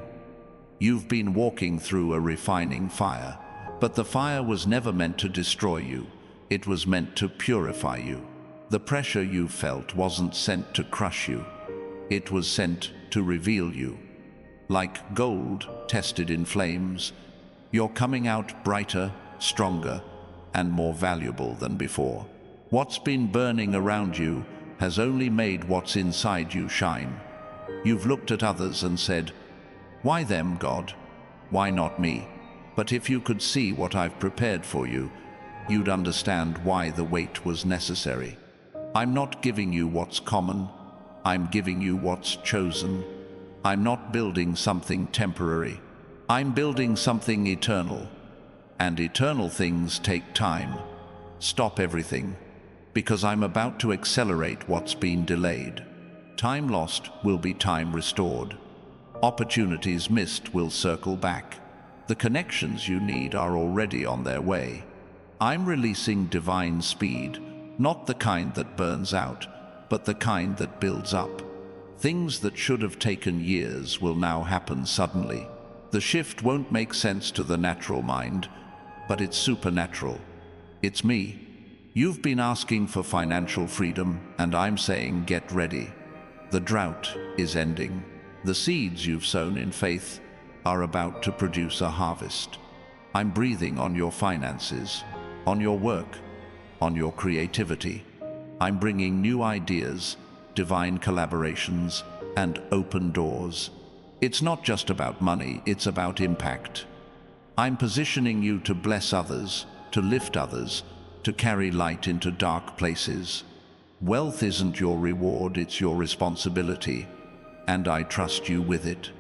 You've been walking through a refining fire, but the fire was never meant to destroy you. It was meant to purify you. The pressure you felt wasn't sent to crush you. It was sent to reveal you. Like gold tested in flames, you're coming out brighter, stronger, and more valuable than before. What's been burning around you has only made what's inside you shine. You've looked at others and said, "Why them, God? Why not me?" But if you could see what I've prepared for you, you'd understand why the wait was necessary. I'm not giving you what's common. I'm giving you what's chosen. I'm not building something temporary. I'm building something eternal. And eternal things take time. Stop everything, because I'm about to accelerate what's been delayed. Time lost will be time restored. Opportunities missed will circle back. The connections you need are already on their way. I'm releasing divine speed, not the kind that burns out, but the kind that builds up. Things that should have taken years will now happen suddenly. The shift won't make sense to the natural mind, but it's supernatural. It's me. You've been asking for financial freedom, and I'm saying get ready. The drought is ending. The seeds you've sown in faith are about to produce a harvest. I'm breathing on your finances, on your work, on your creativity. I'm bringing new ideas, divine collaborations, and open doors. It's not just about money, it's about impact. I'm positioning you to bless others, to lift others, to carry light into dark places. Wealth isn't your reward, it's your responsibility, and I trust you with it.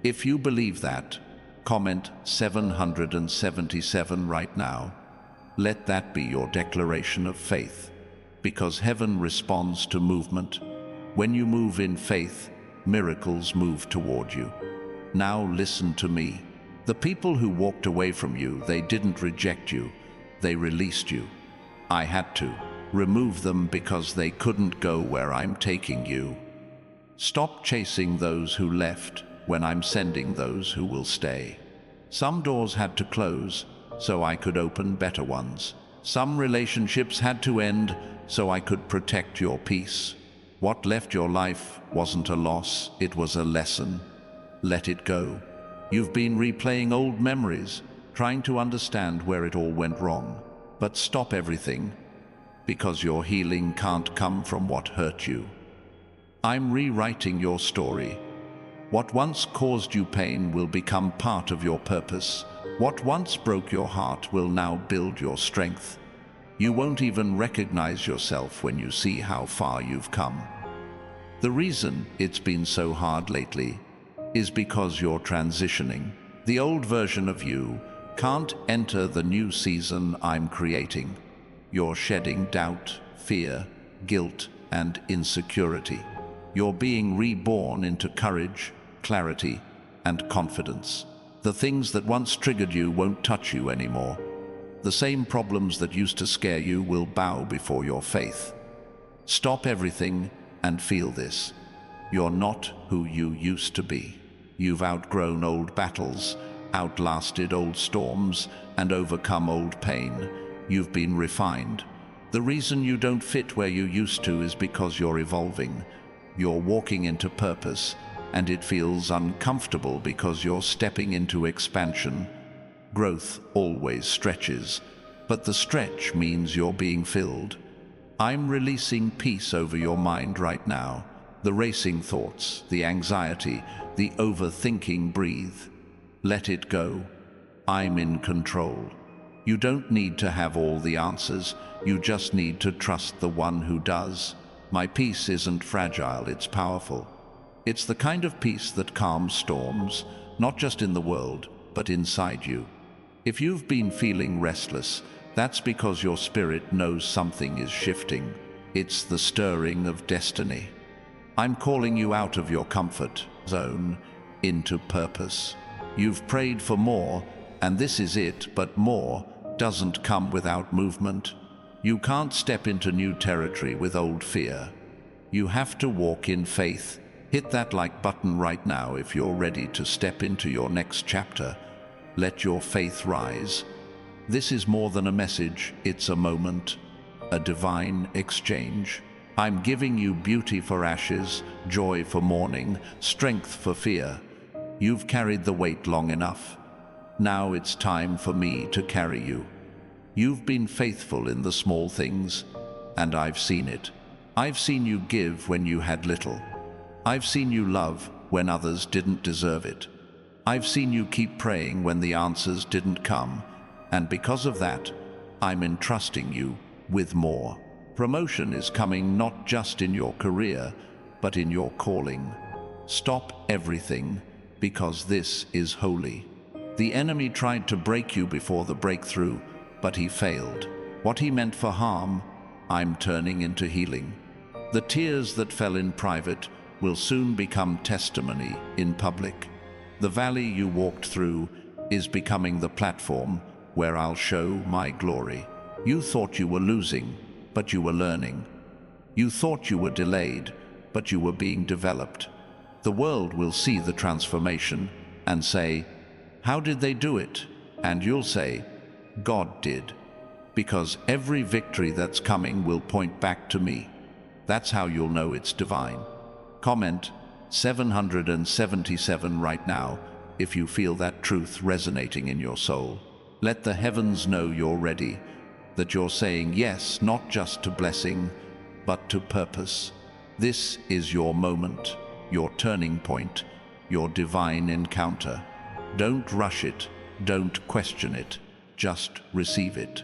If you believe that, comment 777 right now. Let that be your declaration of faith, because heaven responds to movement. When you move in faith, miracles move toward you. Now listen to me. The people who walked away from you, they didn't reject you, they released you. I had to remove them because they couldn't go where I'm taking you. Stop chasing those who left when I'm sending those who will stay. Some doors had to close so I could open better ones. Some relationships had to end so I could protect your peace. What left your life wasn't a loss, it was a lesson. Let it go. You've been replaying old memories, trying to understand where it all went wrong. But stop everything, because your healing can't come from what hurt you. I'm rewriting your story. What once caused you pain will become part of your purpose. What once broke your heart will now build your strength. You won't even recognize yourself when you see how far you've come. The reason it's been so hard lately is because you're transitioning. The old version of you can't enter the new season I'm creating. You're shedding doubt, fear, guilt, and insecurity. You're being reborn into courage, clarity, and confidence. The things that once triggered you won't touch you anymore. The same problems that used to scare you will bow before your faith. Stop everything and feel this. You're not who you used to be. You've outgrown old battles, outlasted old storms, and overcome old pain. You've been refined. The reason you don't fit where you used to is because you're evolving. You're walking into purpose, and it feels uncomfortable because you're stepping into expansion. Growth always stretches, but the stretch means you're being filled. I'm releasing peace over your mind right now. The racing thoughts, the anxiety, the overthinking breathe. Let it go. I'm in control. You don't need to have all the answers. You just need to trust the one who does. My peace isn't fragile, it's powerful. It's the kind of peace that calms storms, not just in the world, but inside you. If you've been feeling restless, that's because your spirit knows something is shifting. It's the stirring of destiny. I'm calling you out of your comfort zone into purpose. You've prayed for more, and this is it, but more doesn't come without movement. You can't step into new territory with old fear. You have to walk in faith. Hit that like button right now if you're ready to step into your next chapter. Let your faith rise. This is more than a message, it's a moment, a divine exchange. I'm giving you beauty for ashes, joy for mourning, strength for fear. You've carried the weight long enough. Now it's time for me to carry you. You've been faithful in the small things, and I've seen it. I've seen you give when you had little. I've seen you love when others didn't deserve it. I've seen you keep praying when the answers didn't come, and because of that, I'm entrusting you with more. Promotion is coming not just in your career, but in your calling. Stop everything, because this is holy. The enemy tried to break you before the breakthrough, but he failed. What he meant for harm, I'm turning into healing. The tears that fell in private will soon become testimony in public. The valley you walked through is becoming the platform where I'll show my glory. You thought you were losing, but you were learning. You thought you were delayed, but you were being developed. The world will see the transformation and say, "How did they do it?" And you'll say, "God did." Because every victory that's coming will point back to me. That's how you'll know it's divine. Comment 777 right now if you feel that truth resonating in your soul. Let the heavens know you're ready, that you're saying yes, not just to blessing, but to purpose. This is your moment, your turning point, your divine encounter. Don't rush it, don't question it, just receive it.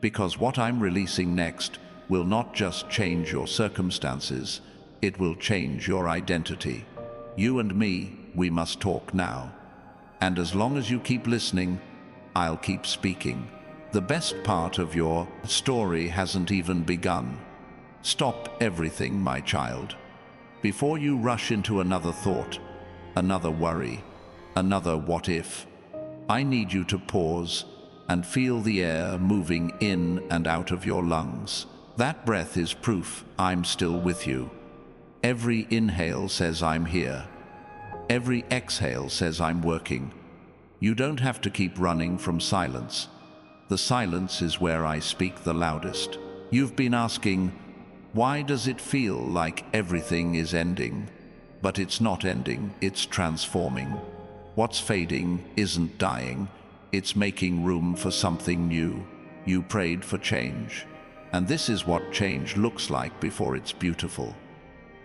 Because what I'm releasing next will not just change your circumstances, it will change your identity. You and me, we must talk now. And as long as you keep listening, I'll keep speaking. The best part of your story hasn't even begun. Stop everything, my child. Before you rush into another thought, another worry, another what if, I need you to pause and feel the air moving in and out of your lungs. That breath is proof I'm still with you. Every inhale says I'm here. Every exhale says I'm working. You don't have to keep running from silence. The silence is where I speak the loudest. You've been asking, why does it feel like everything is ending? But it's not ending, it's transforming. What's fading isn't dying, it's making room for something new. You prayed for change. And this is what change looks like before it's beautiful.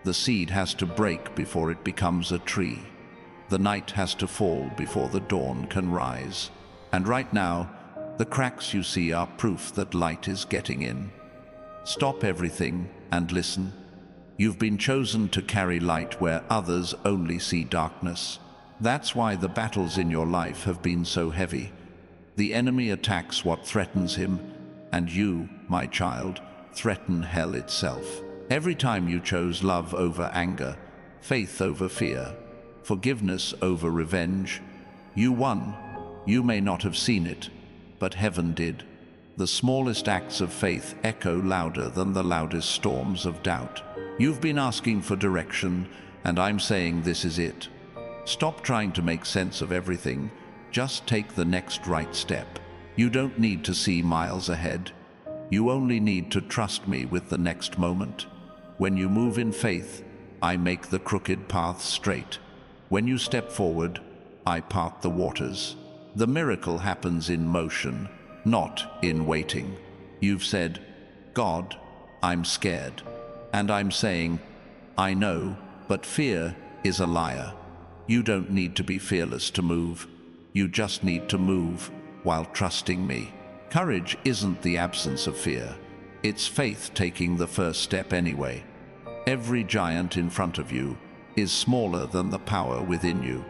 The seed has to break before it becomes a tree. The night has to fall before the dawn can rise. And right now, the cracks you see are proof that light is getting in. Stop everything and listen. You've been chosen to carry light where others only see darkness. That's why the battles in your life have been so heavy. The enemy attacks what threatens him, and you, my child, threaten hell itself. Every time you chose love over anger, faith over fear, forgiveness over revenge, you won. You may not have seen it, but heaven did. The smallest acts of faith echo louder than the loudest storms of doubt. You've been asking for direction, and I'm saying this is it. Stop trying to make sense of everything. Just take the next right step. You don't need to see miles ahead. You only need to trust me with the next moment. When you move in faith, I make the crooked path straight. When you step forward, I part the waters. The miracle happens in motion, not in waiting. You've said, God, I'm scared. And I'm saying, I know, but fear is a liar. You don't need to be fearless to move. You just need to move while trusting me. Courage isn't the absence of fear. It's faith taking the first step anyway. Every giant in front of you is smaller than the power within you.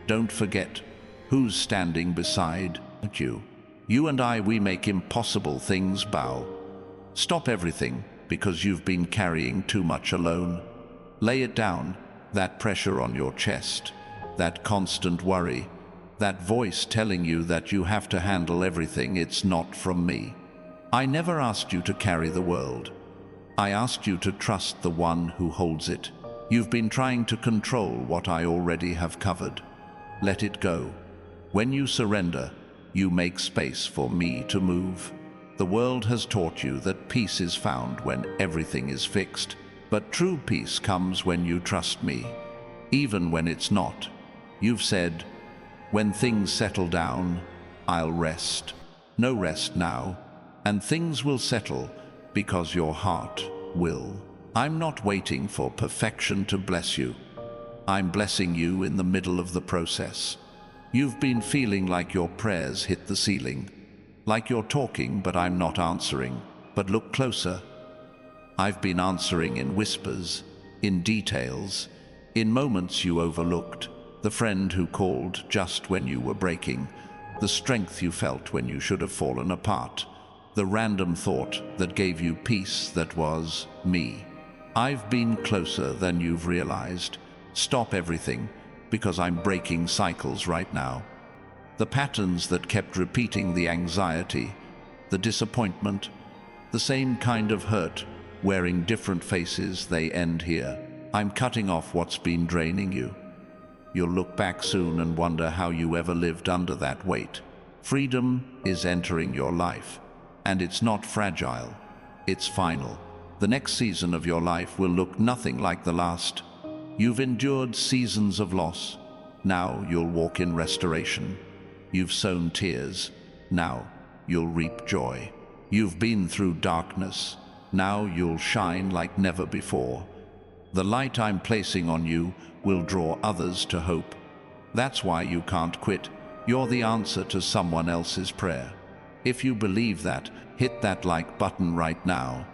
Don't forget who's standing beside you. You and I, we make impossible things bow. Stop everything because you've been carrying too much alone. Lay it down, that pressure on your chest, that constant worry, that voice telling you that you have to handle everything. It's not from me. I never asked you to carry the world. I asked you to trust the one who holds it. You've been trying to control what I already have covered. Let it go. When you surrender, you make space for me to move. The world has taught you that peace is found when everything is fixed, but true peace comes when you trust me, even when it's not. You've said, when things settle down, I'll rest. No rest now, and things will settle because your heart will. I'm not waiting for perfection to bless you. I'm blessing you in the middle of the process. You've been feeling like your prayers hit the ceiling, like you're talking but I'm not answering. But look closer. I've been answering in whispers, in details, in moments you overlooked. The friend who called just when you were breaking, the strength you felt when you should have fallen apart, the random thought that gave you peace that was me. I've been closer than you've realized. Stop everything, because I'm breaking cycles right now. The patterns that kept repeating, the anxiety, the disappointment, the same kind of hurt, wearing different faces, they end here. I'm cutting off what's been draining you. You'll look back soon and wonder how you ever lived under that weight. Freedom is entering your life, and it's not fragile, it's final. The next season of your life will look nothing like the last. You've endured seasons of loss. Now you'll walk in restoration. You've sown tears. Now you'll reap joy. You've been through darkness. Now you'll shine like never before. The light I'm placing on you will draw others to hope. That's why you can't quit. You're the answer to someone else's prayer. If you believe that, hit that like button right now.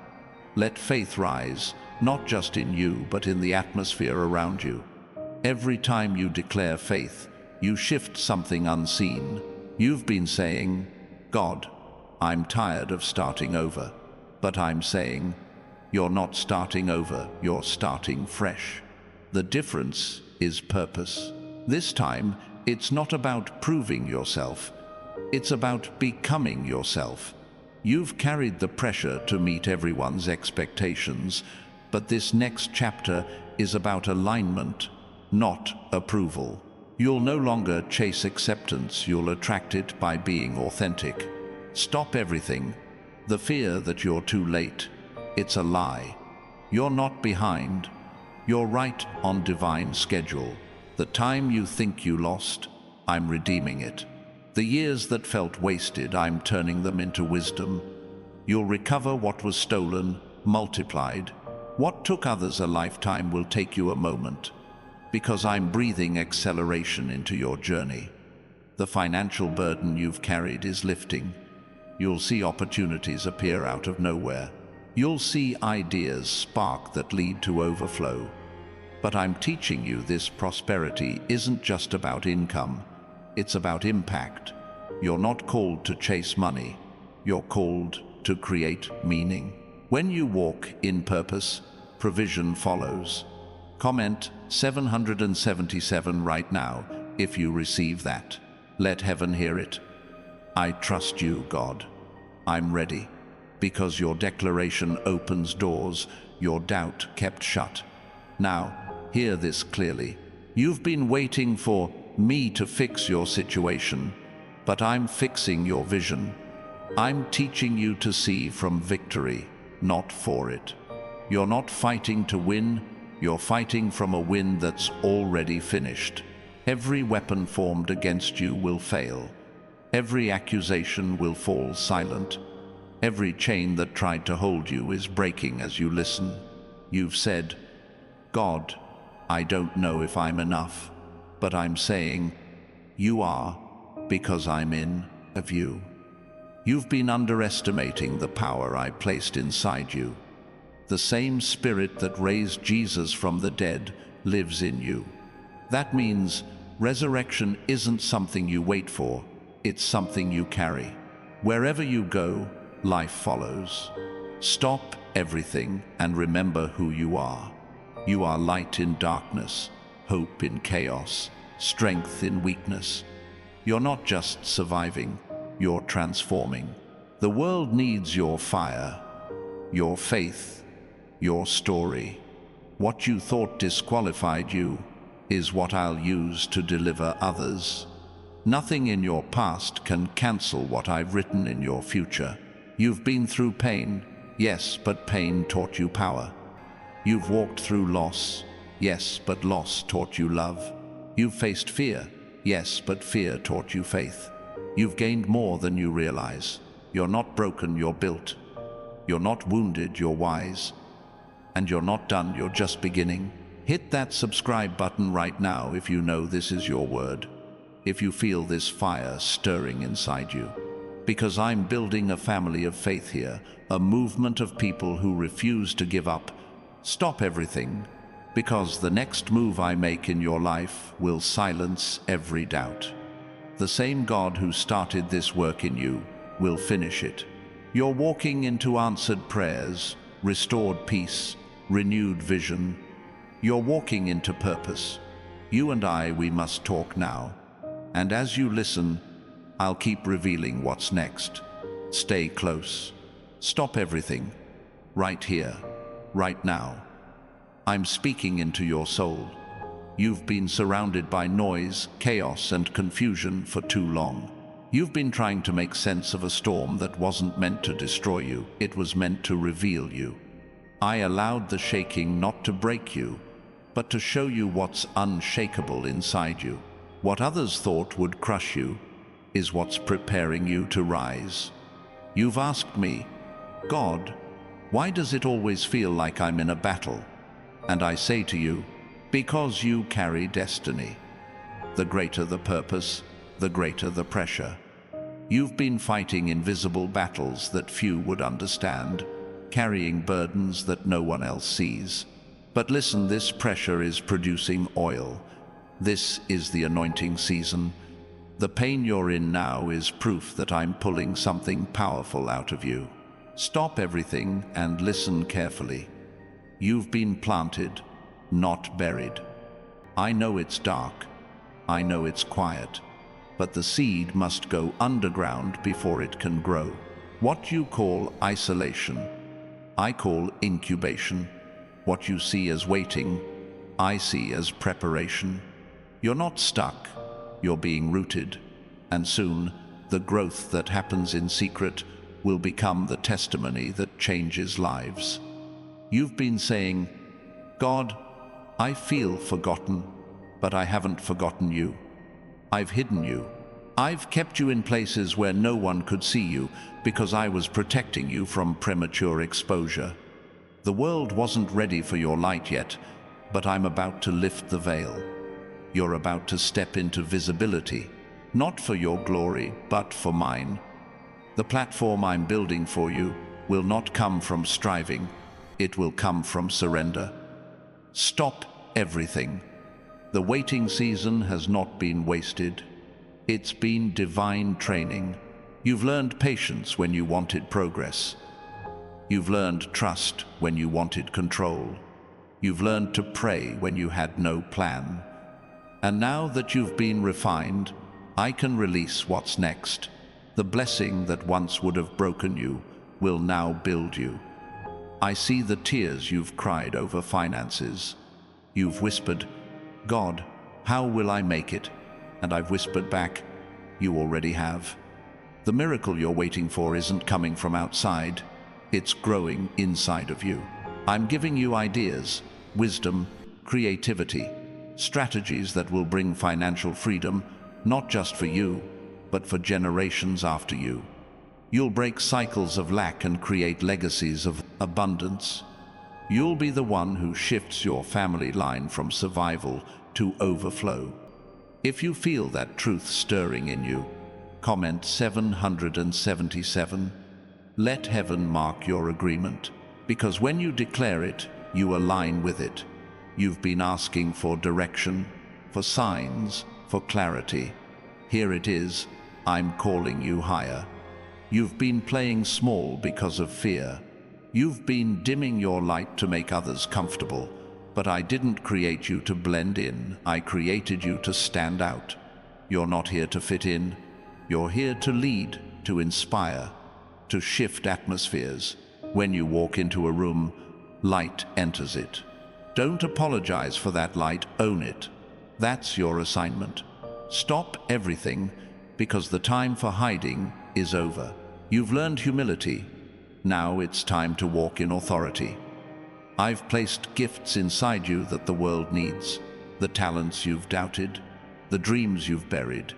Let faith rise, not just in you, but in the atmosphere around you. Every time you declare faith, you shift something unseen. You've been saying, God, I'm tired of starting over. But I'm saying, you're not starting over, you're starting fresh. The difference is purpose. This time, it's not about proving yourself. It's about becoming yourself. You've carried the pressure to meet everyone's expectations, but this next chapter is about alignment, not approval. You'll no longer chase acceptance, you'll attract it by being authentic. Stop everything. The fear that you're too late. It's a lie. You're not behind. You're right on divine schedule. The time you think you lost, I'm redeeming it. The years that felt wasted, I'm turning them into wisdom. You'll recover what was stolen, multiplied. What took others a lifetime will take you a moment, because I'm breathing acceleration into your journey. The financial burden you've carried is lifting. You'll see opportunities appear out of nowhere. You'll see ideas spark that lead to overflow. But I'm teaching you this prosperity isn't just about income. It's about impact. You're not called to chase money. You're called to create meaning. When you walk in purpose, provision follows. Comment 777 right now if you receive that. Let heaven hear it. I trust you, God. I'm ready. Because your declaration opens doors your doubt kept shut. Now, hear this clearly. You've been waiting for me to fix your situation, but I'm fixing your vision. I'm teaching you to see from victory, not for it. You're not fighting to win, you're fighting from a win that's already finished. Every weapon formed against you will fail. Every accusation will fall silent. Every chain that tried to hold you is breaking as you listen. You've said, God, I don't know if I'm enough, but I'm saying, you are. Because I'm in of you. You've been underestimating the power I placed inside you. The same Spirit that raised Jesus from the dead lives in you. That means resurrection isn't something you wait for, it's something you carry. Wherever you go, life follows. Stop everything and remember who you are. You are light in darkness, hope in chaos, strength in weakness. You're not just surviving, you're transforming. The world needs your fire, your faith, your story. What you thought disqualified you is what I'll use to deliver others. Nothing in your past can cancel what I've written in your future. You've been through pain, yes, but pain taught you power. You've walked through loss, yes, but loss taught you love. You've faced fear, yes, but fear taught you faith. You've gained more than you realize. You're not broken, you're built. You're not wounded, you're wise. And you're not done, you're just beginning. Hit that subscribe button right now if you know this is your word. If you feel this fire stirring inside you. Because I'm building a family of faith here, a movement of people who refuse to give up. Stop everything, because the next move I make in your life will silence every doubt. The same God who started this work in you will finish it. You're walking into answered prayers, restored peace, renewed vision. You're walking into purpose. You and I, we must talk now. And as you listen, I'll keep revealing what's next. Stay close. Stop everything. Right here. Right now. I'm speaking into your soul. You've been surrounded by noise, chaos, and confusion for too long. You've been trying to make sense of a storm that wasn't meant to destroy you. It was meant to reveal you. I allowed the shaking not to break you, but to show you what's unshakable inside you. What others thought would crush you is what's preparing you to rise. You've asked me, God, why does it always feel like I'm in a battle? And I say to you, because you carry destiny. The greater the purpose, the greater the pressure. You've been fighting invisible battles that few would understand, carrying burdens that no one else sees. But listen, this pressure is producing oil. This is the anointing season. The pain you're in now is proof that I'm pulling something powerful out of you. Stop everything and listen carefully. You've been planted, not buried. I know it's dark. I know it's quiet. But the seed must go underground before it can grow. What you call isolation, I call incubation. What you see as waiting, I see as preparation. You're not stuck. You're being rooted. And soon, the growth that happens in secret will become the testimony that changes lives. You've been saying, God, I feel forgotten, but I haven't forgotten you. I've hidden you. I've kept you in places where no one could see you because I was protecting you from premature exposure. The world wasn't ready for your light yet, but I'm about to lift the veil. You're about to step into visibility, not for your glory, but for mine. The platform I'm building for you will not come from striving. It will come from surrender. Stop everything. The waiting season has not been wasted. It's been divine training. You've learned patience when you wanted progress. You've learned trust when you wanted control. You've learned to pray when you had no plan. And now that you've been refined, I can release what's next. The blessing that once would have broken you will now build you. I see the tears you've cried over finances. You've whispered, God, how will I make it? And I've whispered back, you already have. The miracle you're waiting for isn't coming from outside. It's growing inside of you. I'm giving you ideas, wisdom, creativity, strategies that will bring financial freedom, not just for you, but for generations after you. You'll break cycles of lack and create legacies of abundance. You'll be the one who shifts your family line from survival to overflow. If you feel that truth stirring in you, Comment 777. Let heaven mark your agreement, because when you declare it, you align with it. You've been asking for direction, for signs, for clarity. Here it is. I'm calling you higher. You've been playing small because of fear. You've been dimming your light to make others comfortable. But I didn't create you to blend in. I created you to stand out. You're not here to fit in. You're here to lead, to inspire, to shift atmospheres. When you walk into a room, light enters it. Don't apologize for that light, own it. That's your assignment. Stop everything, because the time for hiding is over. You've learned humility. Now it's time to walk in authority. I've placed gifts inside you that the world needs. The talents you've doubted, the dreams you've buried,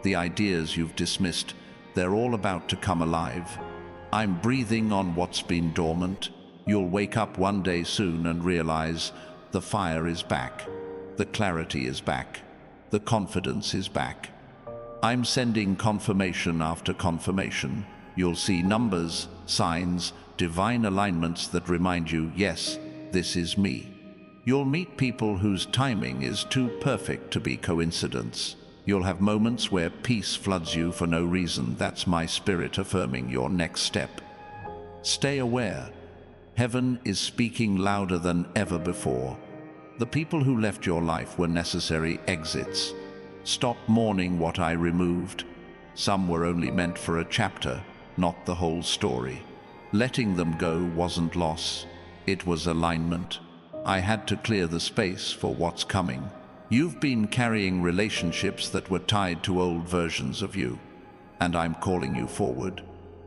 the ideas you've dismissed, they're all about to come alive. I'm breathing on what's been dormant. You'll wake up one day soon and realize the fire is back, the clarity is back, the confidence is back. I'm sending confirmation after confirmation. You'll see numbers, signs, divine alignments that remind you, yes, this is me. You'll meet people whose timing is too perfect to be coincidence. You'll have moments where peace floods you for no reason. That's my spirit affirming your next step. Stay aware. Heaven is speaking louder than ever before. The people who left your life were necessary exits. Stop mourning what I removed. Some were only meant for a chapter, not the whole story. Letting them go wasn't loss. It was alignment. I had to clear the space for what's coming. You've been carrying relationships that were tied to old versions of you, and I'm calling you forward.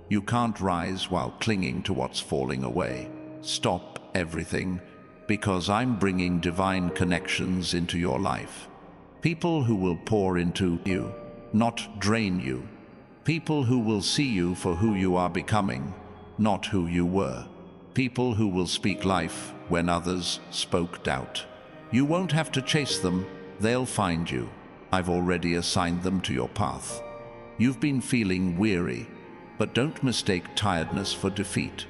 You can't rise while clinging to what's falling away. Stop everything, because I'm bringing divine connections into your life. People who will pour into you, not drain you. People who will see you for who you are becoming, not who you were. People who will speak life when others spoke doubt. You won't have to chase them, they'll find you. I've already assigned them to your path. You've been feeling weary, but don't mistake tiredness for defeat.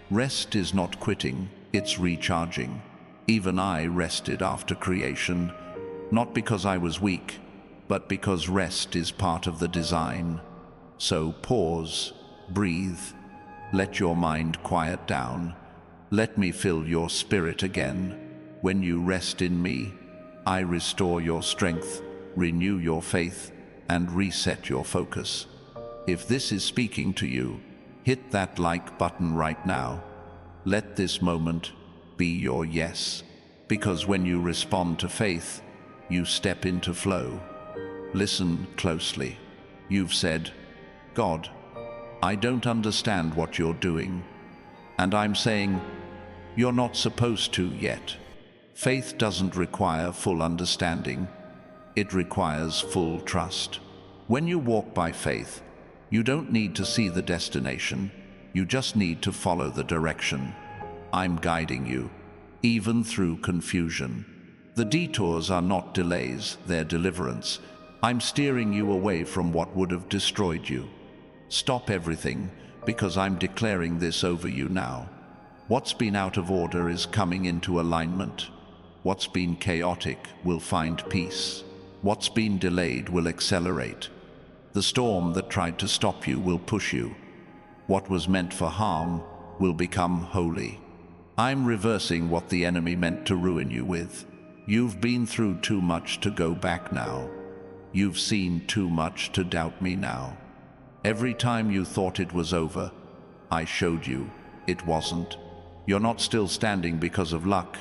Rest is not quitting, it's recharging. Even I rested after creation, not because I was weak, but because rest is part of the design. So pause, breathe, let your mind quiet down. Let me fill your spirit again. When you rest in me, I restore your strength, renew your faith, and reset your focus. If this is speaking to you, hit that like button right now. Let this moment be your yes, because when you respond to faith, you step into flow. Listen closely. You've said, God, I don't understand what you're doing. And I'm saying, you're not supposed to yet. Faith doesn't require full understanding. It requires full trust. When you walk by faith, you don't need to see the destination. You just need to follow the direction. I'm guiding you, even through confusion. The detours are not delays, they're deliverance. I'm steering you away from what would have destroyed you. Stop everything, because I'm declaring this over you now. What's been out of order is coming into alignment. What's been chaotic will find peace. What's been delayed will accelerate. The storm that tried to stop you will push you. What was meant for harm will become holy. I'm reversing what the enemy meant to ruin you with. You've been through too much to go back now. You've seen too much to doubt me now. Every time you thought it was over, I showed you it wasn't. You're not still standing because of luck.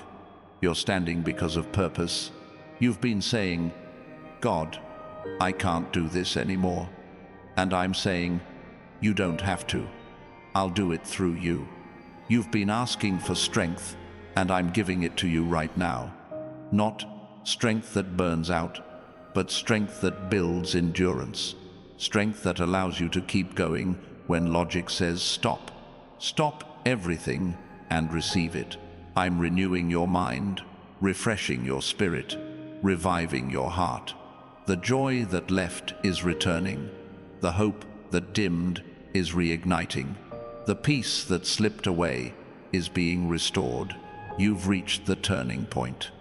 You're standing because of purpose. You've been saying, God, I can't do this anymore. And I'm saying, you don't have to. I'll do it through you. You've been asking for strength, and I'm giving it to you right now. Not strength that burns out, but strength that builds endurance. Strength that allows you to keep going when logic says stop. Stop everything and receive it. I'm renewing your mind, refreshing your spirit, reviving your heart. The joy that left is returning. The hope that dimmed is reigniting. The peace that slipped away is being restored. You've reached the turning point.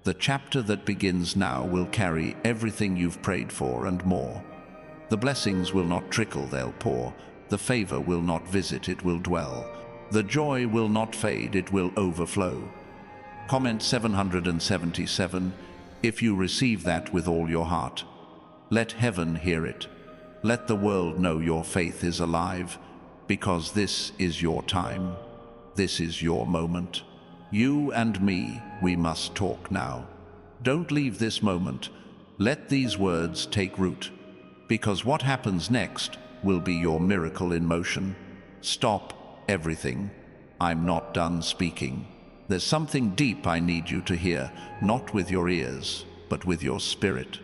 The chapter that begins now will carry everything you've prayed for and more. The blessings will not trickle, they'll pour. The favor will not visit, it will dwell. The joy will not fade, it will overflow. Comment 777 if you receive that with all your heart. Let heaven hear it. Let the world know your faith is alive, because this is your time. This is your moment. You and me, we must talk now. Don't leave this moment. Let these words take root, because what happens next will be your miracle in motion. Stop everything. I'm not done speaking. There's something deep I need you to hear, not with your ears, but with your spirit.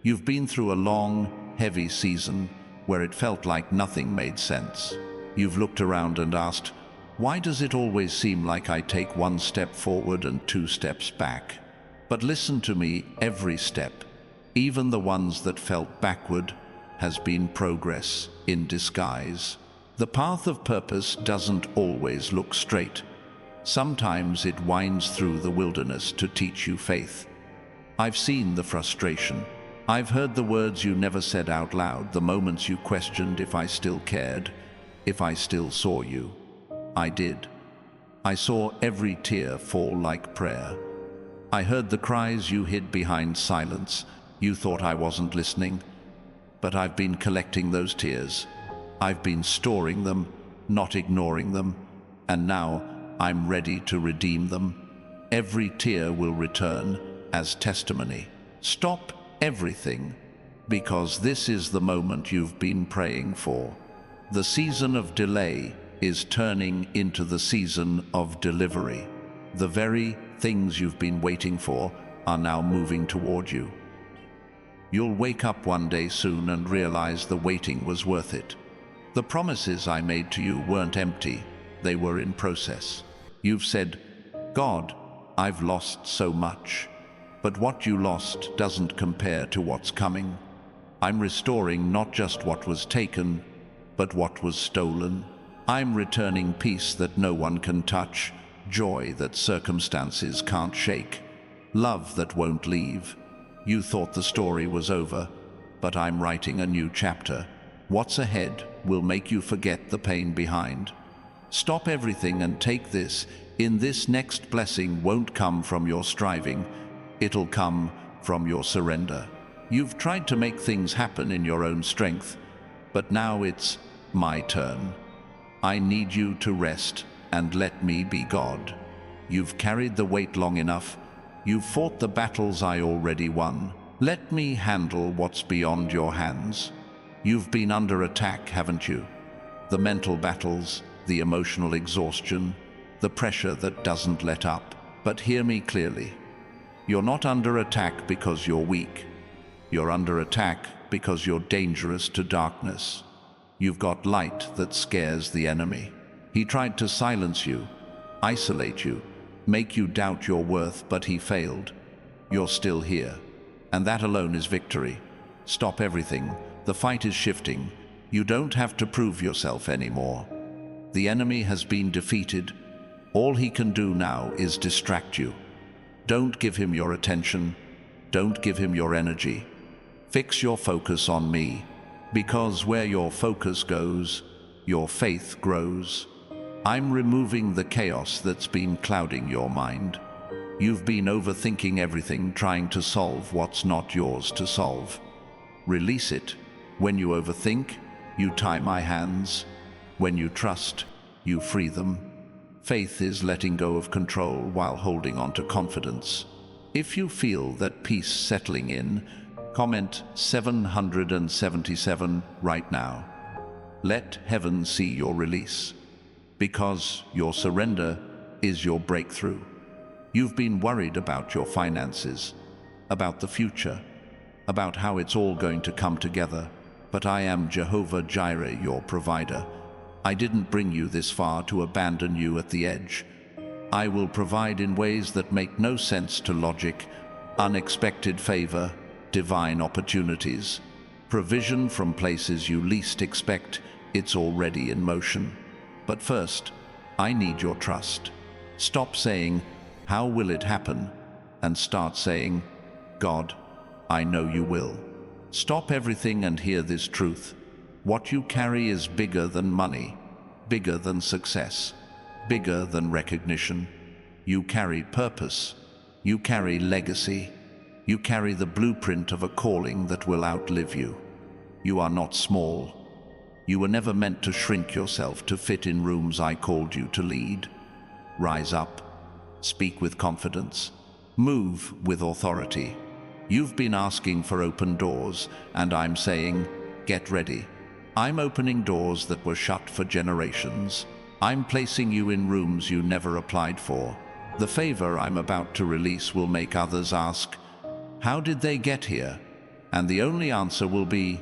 You've been through a long, heavy season where it felt like nothing made sense. You've looked around and asked, why does it always seem like I take one step forward and 2 steps back? But listen to me, every step, even the ones that felt backward, has been progress in disguise. The path of purpose doesn't always look straight. Sometimes it winds through the wilderness to teach you faith. I've seen the frustration. I've heard the words you never said out loud, the moments you questioned if I still cared, if I still saw you. I did. I saw every tear fall like prayer. I heard the cries you hid behind silence. You thought I wasn't listening, but I've been collecting those tears. I've been storing them, not ignoring them, and now I'm ready to redeem them. Every tear will return as testimony. Stop everything, because this is the moment you've been praying for. The season of delay is turning into the season of delivery. The very things you've been waiting for are now moving toward you. You'll wake up one day soon and realize the waiting was worth it. The promises I made to you weren't empty, they were in process. You've said, God, I've lost so much. But what you lost doesn't compare to what's coming. I'm restoring not just what was taken, but what was stolen. I'm returning peace that no one can touch, joy that circumstances can't shake, love that won't leave. You thought the story was over, but I'm writing a new chapter. What's ahead will make you forget the pain behind. Stop everything and take this. In this next blessing won't come from your striving, it'll come from your surrender. You've tried to make things happen in your own strength, but now it's my turn. I need you to rest and let me be God. You've carried the weight long enough. You've fought the battles I already won. Let me handle what's beyond your hands. You've been under attack, haven't you? The mental battles, the emotional exhaustion, the pressure that doesn't let up. But hear me clearly. You're not under attack because you're weak. You're under attack because you're dangerous to darkness. You've got light that scares the enemy. He tried to silence you, isolate you, make you doubt your worth, but he failed. You're still here, and that alone is victory. Stop everything. The fight is shifting. You don't have to prove yourself anymore. The enemy has been defeated. All he can do now is distract you. Don't give him your attention. Don't give him your energy. Fix your focus on me, because where your focus goes, your faith grows. I'm removing the chaos that's been clouding your mind. You've been overthinking everything, trying to solve what's not yours to solve. Release it. When you overthink, you tie my hands. When you trust, you free them. Faith is letting go of control while holding on to confidence. If you feel that peace settling in, comment 777 right now. Let heaven see your release, because your surrender is your breakthrough. You've been worried about your finances, about the future, about how it's all going to come together, but I am Jehovah Jireh, your provider. I didn't bring you this far to abandon you at the edge. I will provide in ways that make no sense to logic, unexpected favor, divine opportunities. provision from places you least expect. It's already in motion. But first, I need your trust. Stop saying, "How will it happen?" and start saying, "God, I know you will." Stop everything and hear this truth. What you carry is bigger than money, bigger than success, bigger than recognition. You carry purpose. You carry legacy. You carry the blueprint of a calling that will outlive you. You are not small. You were never meant to shrink yourself to fit in rooms I called you to lead. Rise up. Speak with confidence. Move with authority. You've been asking for open doors, and I'm saying, get ready. I'm opening doors that were shut for generations. I'm placing you in rooms you never applied for. The favor I'm about to release will make others ask, how did they get here? And the only answer will be,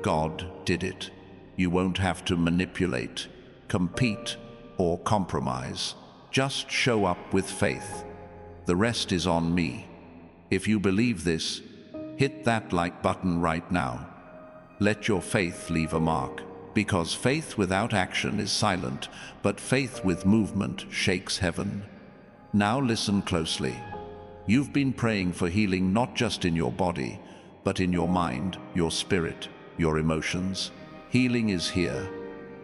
God did it. You won't have to manipulate, compete, or compromise. Just show up with faith. The rest is on me. If you believe this, hit that like button right now. Let your faith leave a mark, because faith without action is silent, but faith with movement shakes heaven. Now listen closely. You've been praying for healing not just in your body, but in your mind, your spirit, your emotions. Healing is here.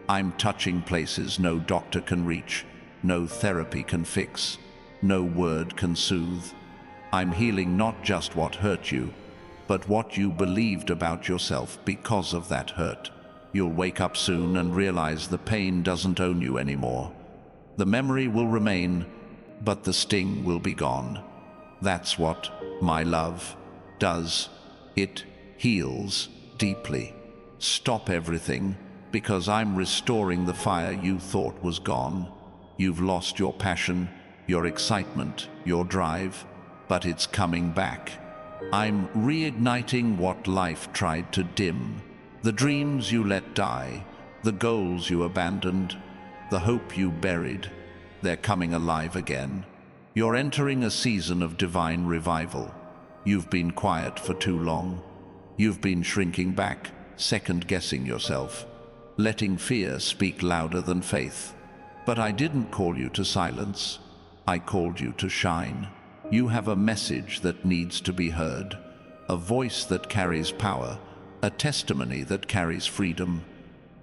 I'm touching places no doctor can reach, no therapy can fix, no word can soothe. I'm healing not just what hurt you, but what you believed about yourself because of that hurt. You'll wake up soon and realize the pain doesn't own you anymore. The memory will remain, but the sting will be gone. That's what my love does. It heals deeply. Stop everything, because I'm restoring the fire you thought was gone. You've lost your passion, your excitement, your drive, but it's coming back. I'm reigniting what life tried to dim. The dreams you let die, the goals you abandoned, the hope you buried, they're coming alive again. You're entering a season of divine revival. You've been quiet for too long. You've been shrinking back, second-guessing yourself, letting fear speak louder than faith. But I didn't call you to silence. I called you to shine. You have a message that needs to be heard, a voice that carries power, a testimony that carries freedom.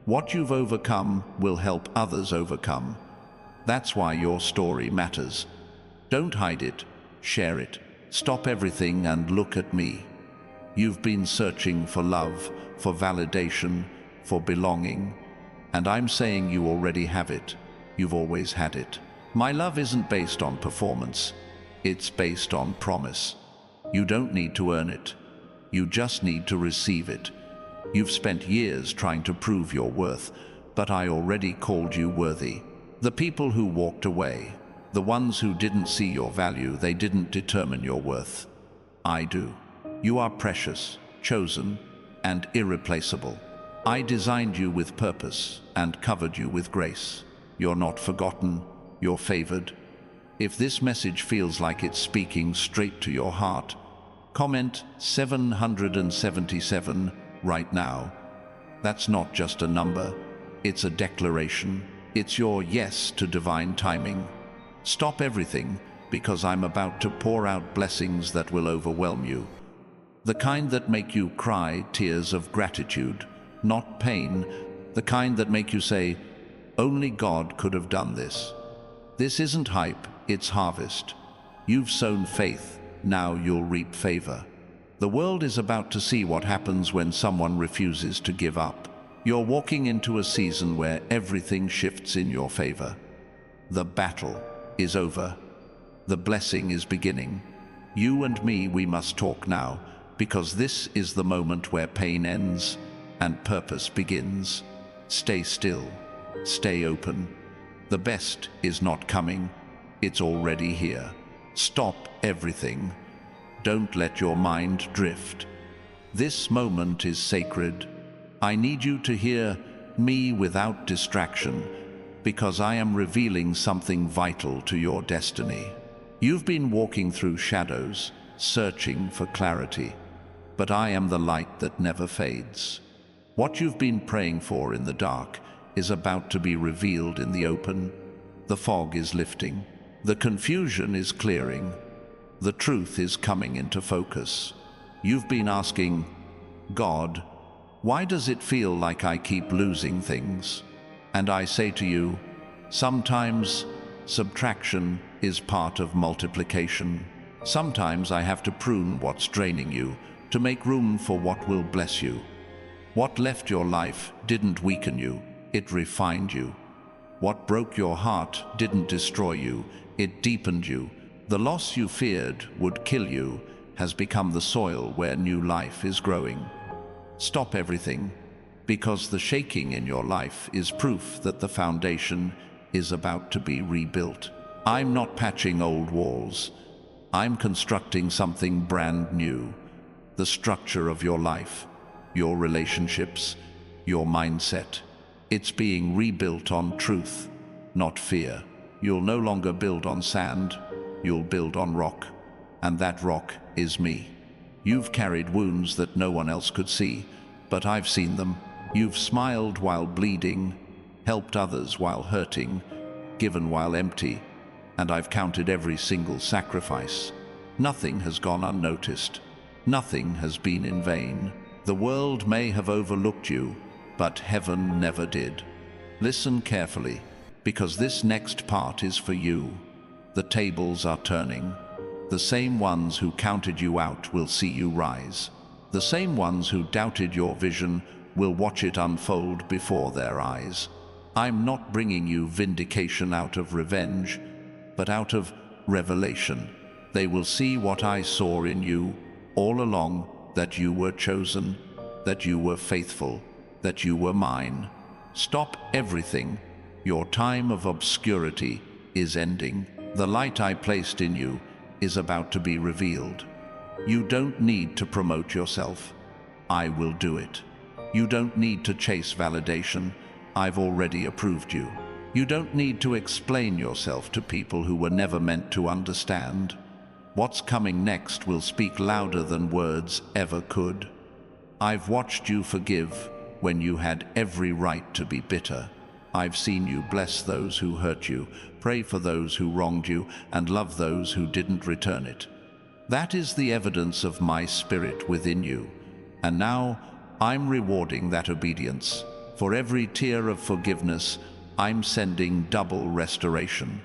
What you've overcome will help others overcome. That's why your story matters. Don't hide it, share it. Stop everything and look at me. You've been searching for love, for validation, for belonging, and I'm saying you already have it. You've always had it. My love isn't based on performance. It's based on promise. You don't need to earn it. You just need to receive it. You've spent years trying to prove your worth, but I already called you worthy. The people who walked away, the ones who didn't see your value, they didn't determine your worth. I do. You are precious, chosen, and irreplaceable. I designed you with purpose and covered you with grace. You're not forgotten, you're favored. If this message feels like it's speaking straight to your heart, comment 777 right now. That's not just a number, it's a declaration. It's your yes to divine timing. Stop everything, because I'm about to pour out blessings that will overwhelm you. The kind that make you cry tears of gratitude, not pain. The kind that make you say, only God could have done this. This isn't hype, it's harvest. You've sown faith, now you'll reap favor. The world is about to see what happens when someone refuses to give up. You're walking into a season where everything shifts in your favor. The battle is over. The blessing is beginning. You and me, we must talk now, because this is the moment where pain ends and purpose begins. Stay still. Stay open. The best is not coming. It's already here. Stop everything. Don't let your mind drift. This moment is sacred. I need you to hear me without distraction, because I am revealing something vital to your destiny. You've been walking through shadows, searching for clarity. but I am the light that never fades. What you've been praying for in the dark is about to be revealed in the open. The fog is lifting. The confusion is clearing. The truth is coming into focus. You've been asking, God, why does it feel like I keep losing things? And I say to you, sometimes subtraction is part of multiplication. Sometimes I have to prune what's draining you to make room for what will bless you. What left your life didn't weaken you, it refined you. What broke your heart didn't destroy you, it deepened you. The loss you feared would kill you has become the soil where new life is growing. Stop everything, because the shaking in your life is proof that the foundation is about to be rebuilt. I'm not patching old walls. I'm constructing something brand new. The structure of your life, your relationships, your mindset. It's being rebuilt on truth, not fear. You'll no longer build on sand, you'll build on rock. And that rock is me. You've carried wounds that no one else could see, but I've seen them. You've smiled while bleeding, helped others while hurting, given while empty, and I've counted every single sacrifice. Nothing has gone unnoticed. Nothing has been in vain. The world may have overlooked you, but heaven never did. Listen carefully, because this next part is for you. The tables are turning. The same ones who counted you out will see you rise. The same ones who doubted your vision will watch it unfold before their eyes. I'm not bringing you vindication out of revenge, but out of revelation. They will see what I saw in you all along, that you were chosen, that you were faithful, that you were mine. Stop everything. Your time of obscurity is ending. The light I placed in you is about to be revealed. You don't need to promote yourself. I will do it. You don't need to chase validation. I've already approved you. You don't need to explain yourself to people who were never meant to understand. What's coming next will speak louder than words ever could. I've watched you forgive when you had every right to be bitter. I've seen you bless those who hurt you, pray for those who wronged you, and love those who didn't return it. That is the evidence of my spirit within you. And now I'm rewarding that obedience. For every tear of forgiveness, I'm sending double restoration.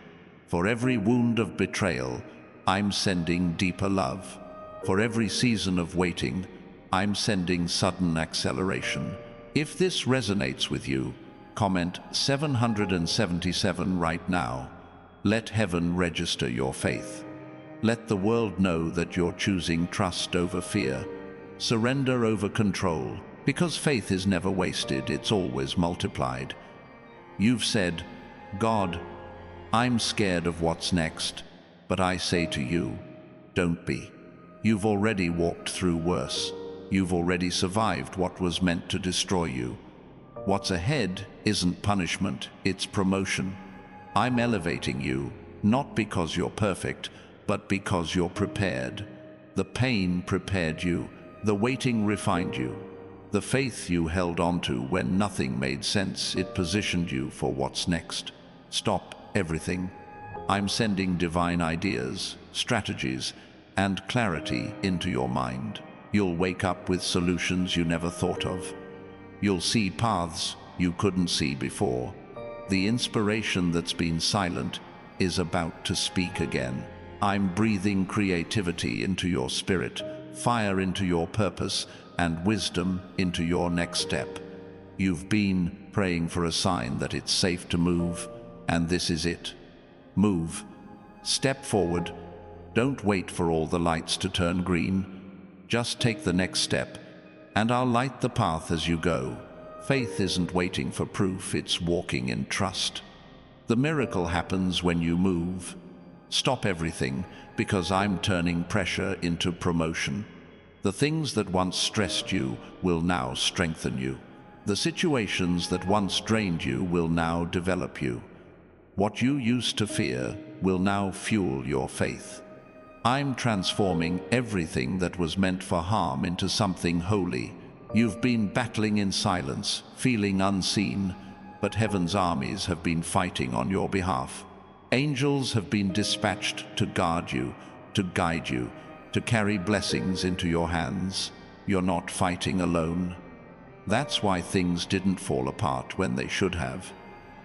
For every wound of betrayal, I'm sending deeper love. For every season of waiting, I'm sending sudden acceleration. If this resonates with you, comment 777 right now. Let heaven register your faith. Let the world know that you're choosing trust over fear, surrender over control, because faith is never wasted, it's always multiplied. You've said, God, I'm scared of what's next, but I say to you, don't be. You've already walked through worse. You've already survived what was meant to destroy you. What's ahead isn't punishment, it's promotion. I'm elevating you, not because you're perfect, but because you're prepared. The pain prepared you, the waiting refined you. The faith you held onto when nothing made sense, it positioned you for what's next. Stop everything. I'm sending divine ideas, strategies, and clarity into your mind. You'll wake up with solutions you never thought of. You'll see paths you couldn't see before. The inspiration that's been silent is about to speak again. I'm breathing creativity into your spirit, fire into your purpose, and wisdom into your next step. You've been praying for a sign that it's safe to move, and this is it. Move. Step forward. Don't wait for all the lights to turn green. Just take the next step, and I'll light the path as you go. Faith isn't waiting for proof, it's walking in trust. The miracle happens when you move. Stop everything, because I'm turning pressure into promotion. The things that once stressed you will now strengthen you. The situations that once drained you will now develop you. What you used to fear will now fuel your faith. I'm transforming everything that was meant for harm into something holy. You've been battling in silence, feeling unseen, but heaven's armies have been fighting on your behalf. Angels have been dispatched to guard you, to guide you, to carry blessings into your hands. You're not fighting alone. That's why things didn't fall apart when they should have.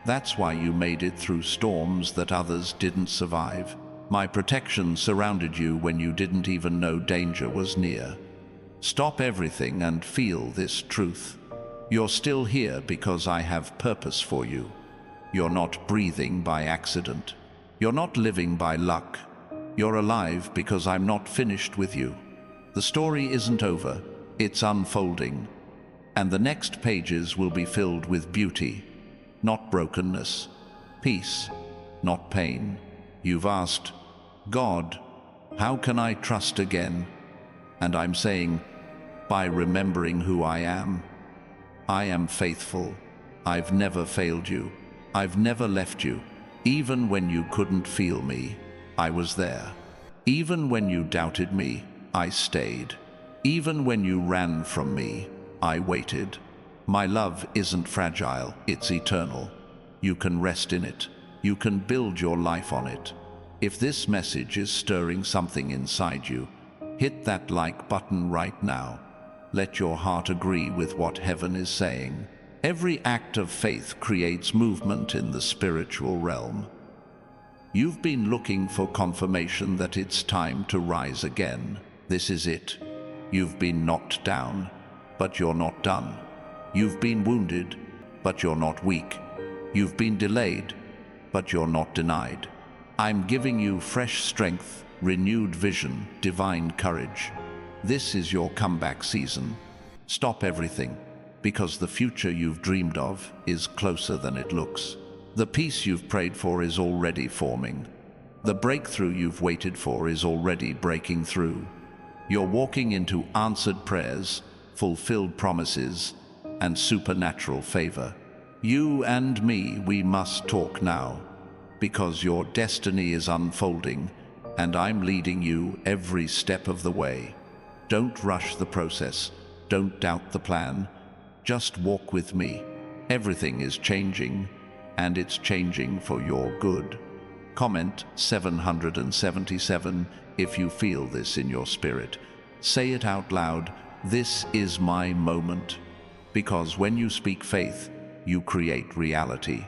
That's why you made it through storms that others didn't survive. My protection surrounded you when you didn't even know danger was near. Stop everything and feel this truth. You're still here because I have purpose for you. You're not breathing by accident. You're not living by luck. You're alive because I'm not finished with you. The story isn't over, it's unfolding. And the next pages will be filled with beauty, not brokenness, peace, not pain. You've asked, God, how can I trust again? And I'm saying, by remembering who I am. I am faithful. I've never failed you. I've never left you. Even when you couldn't feel me, I was there. Even when you doubted me, I stayed. Even when you ran from me, I waited. My love isn't fragile, it's eternal. You can rest in it. You can build your life on it. If this message is stirring something inside you, hit that like button right now. Let your heart agree with what heaven is saying. Every act of faith creates movement in the spiritual realm. You've been looking for confirmation that it's time to rise again. This is it. You've been knocked down, but you're not done. You've been wounded, but you're not weak. You've been delayed, but you're not denied. I'm giving you fresh strength, renewed vision, divine courage. This is your comeback season. Stop everything, because the future you've dreamed of is closer than it looks. The peace you've prayed for is already forming. The breakthrough you've waited for is already breaking through. You're walking into answered prayers, fulfilled promises, and supernatural favor. You and me, we must talk now, because your destiny is unfolding, and I'm leading you every step of the way. Don't rush the process. Don't doubt the plan. Just walk with me. Everything is changing, and it's changing for your good. Comment 777 if you feel this in your spirit. Say it out loud. This is my moment. Because when you speak faith, you create reality.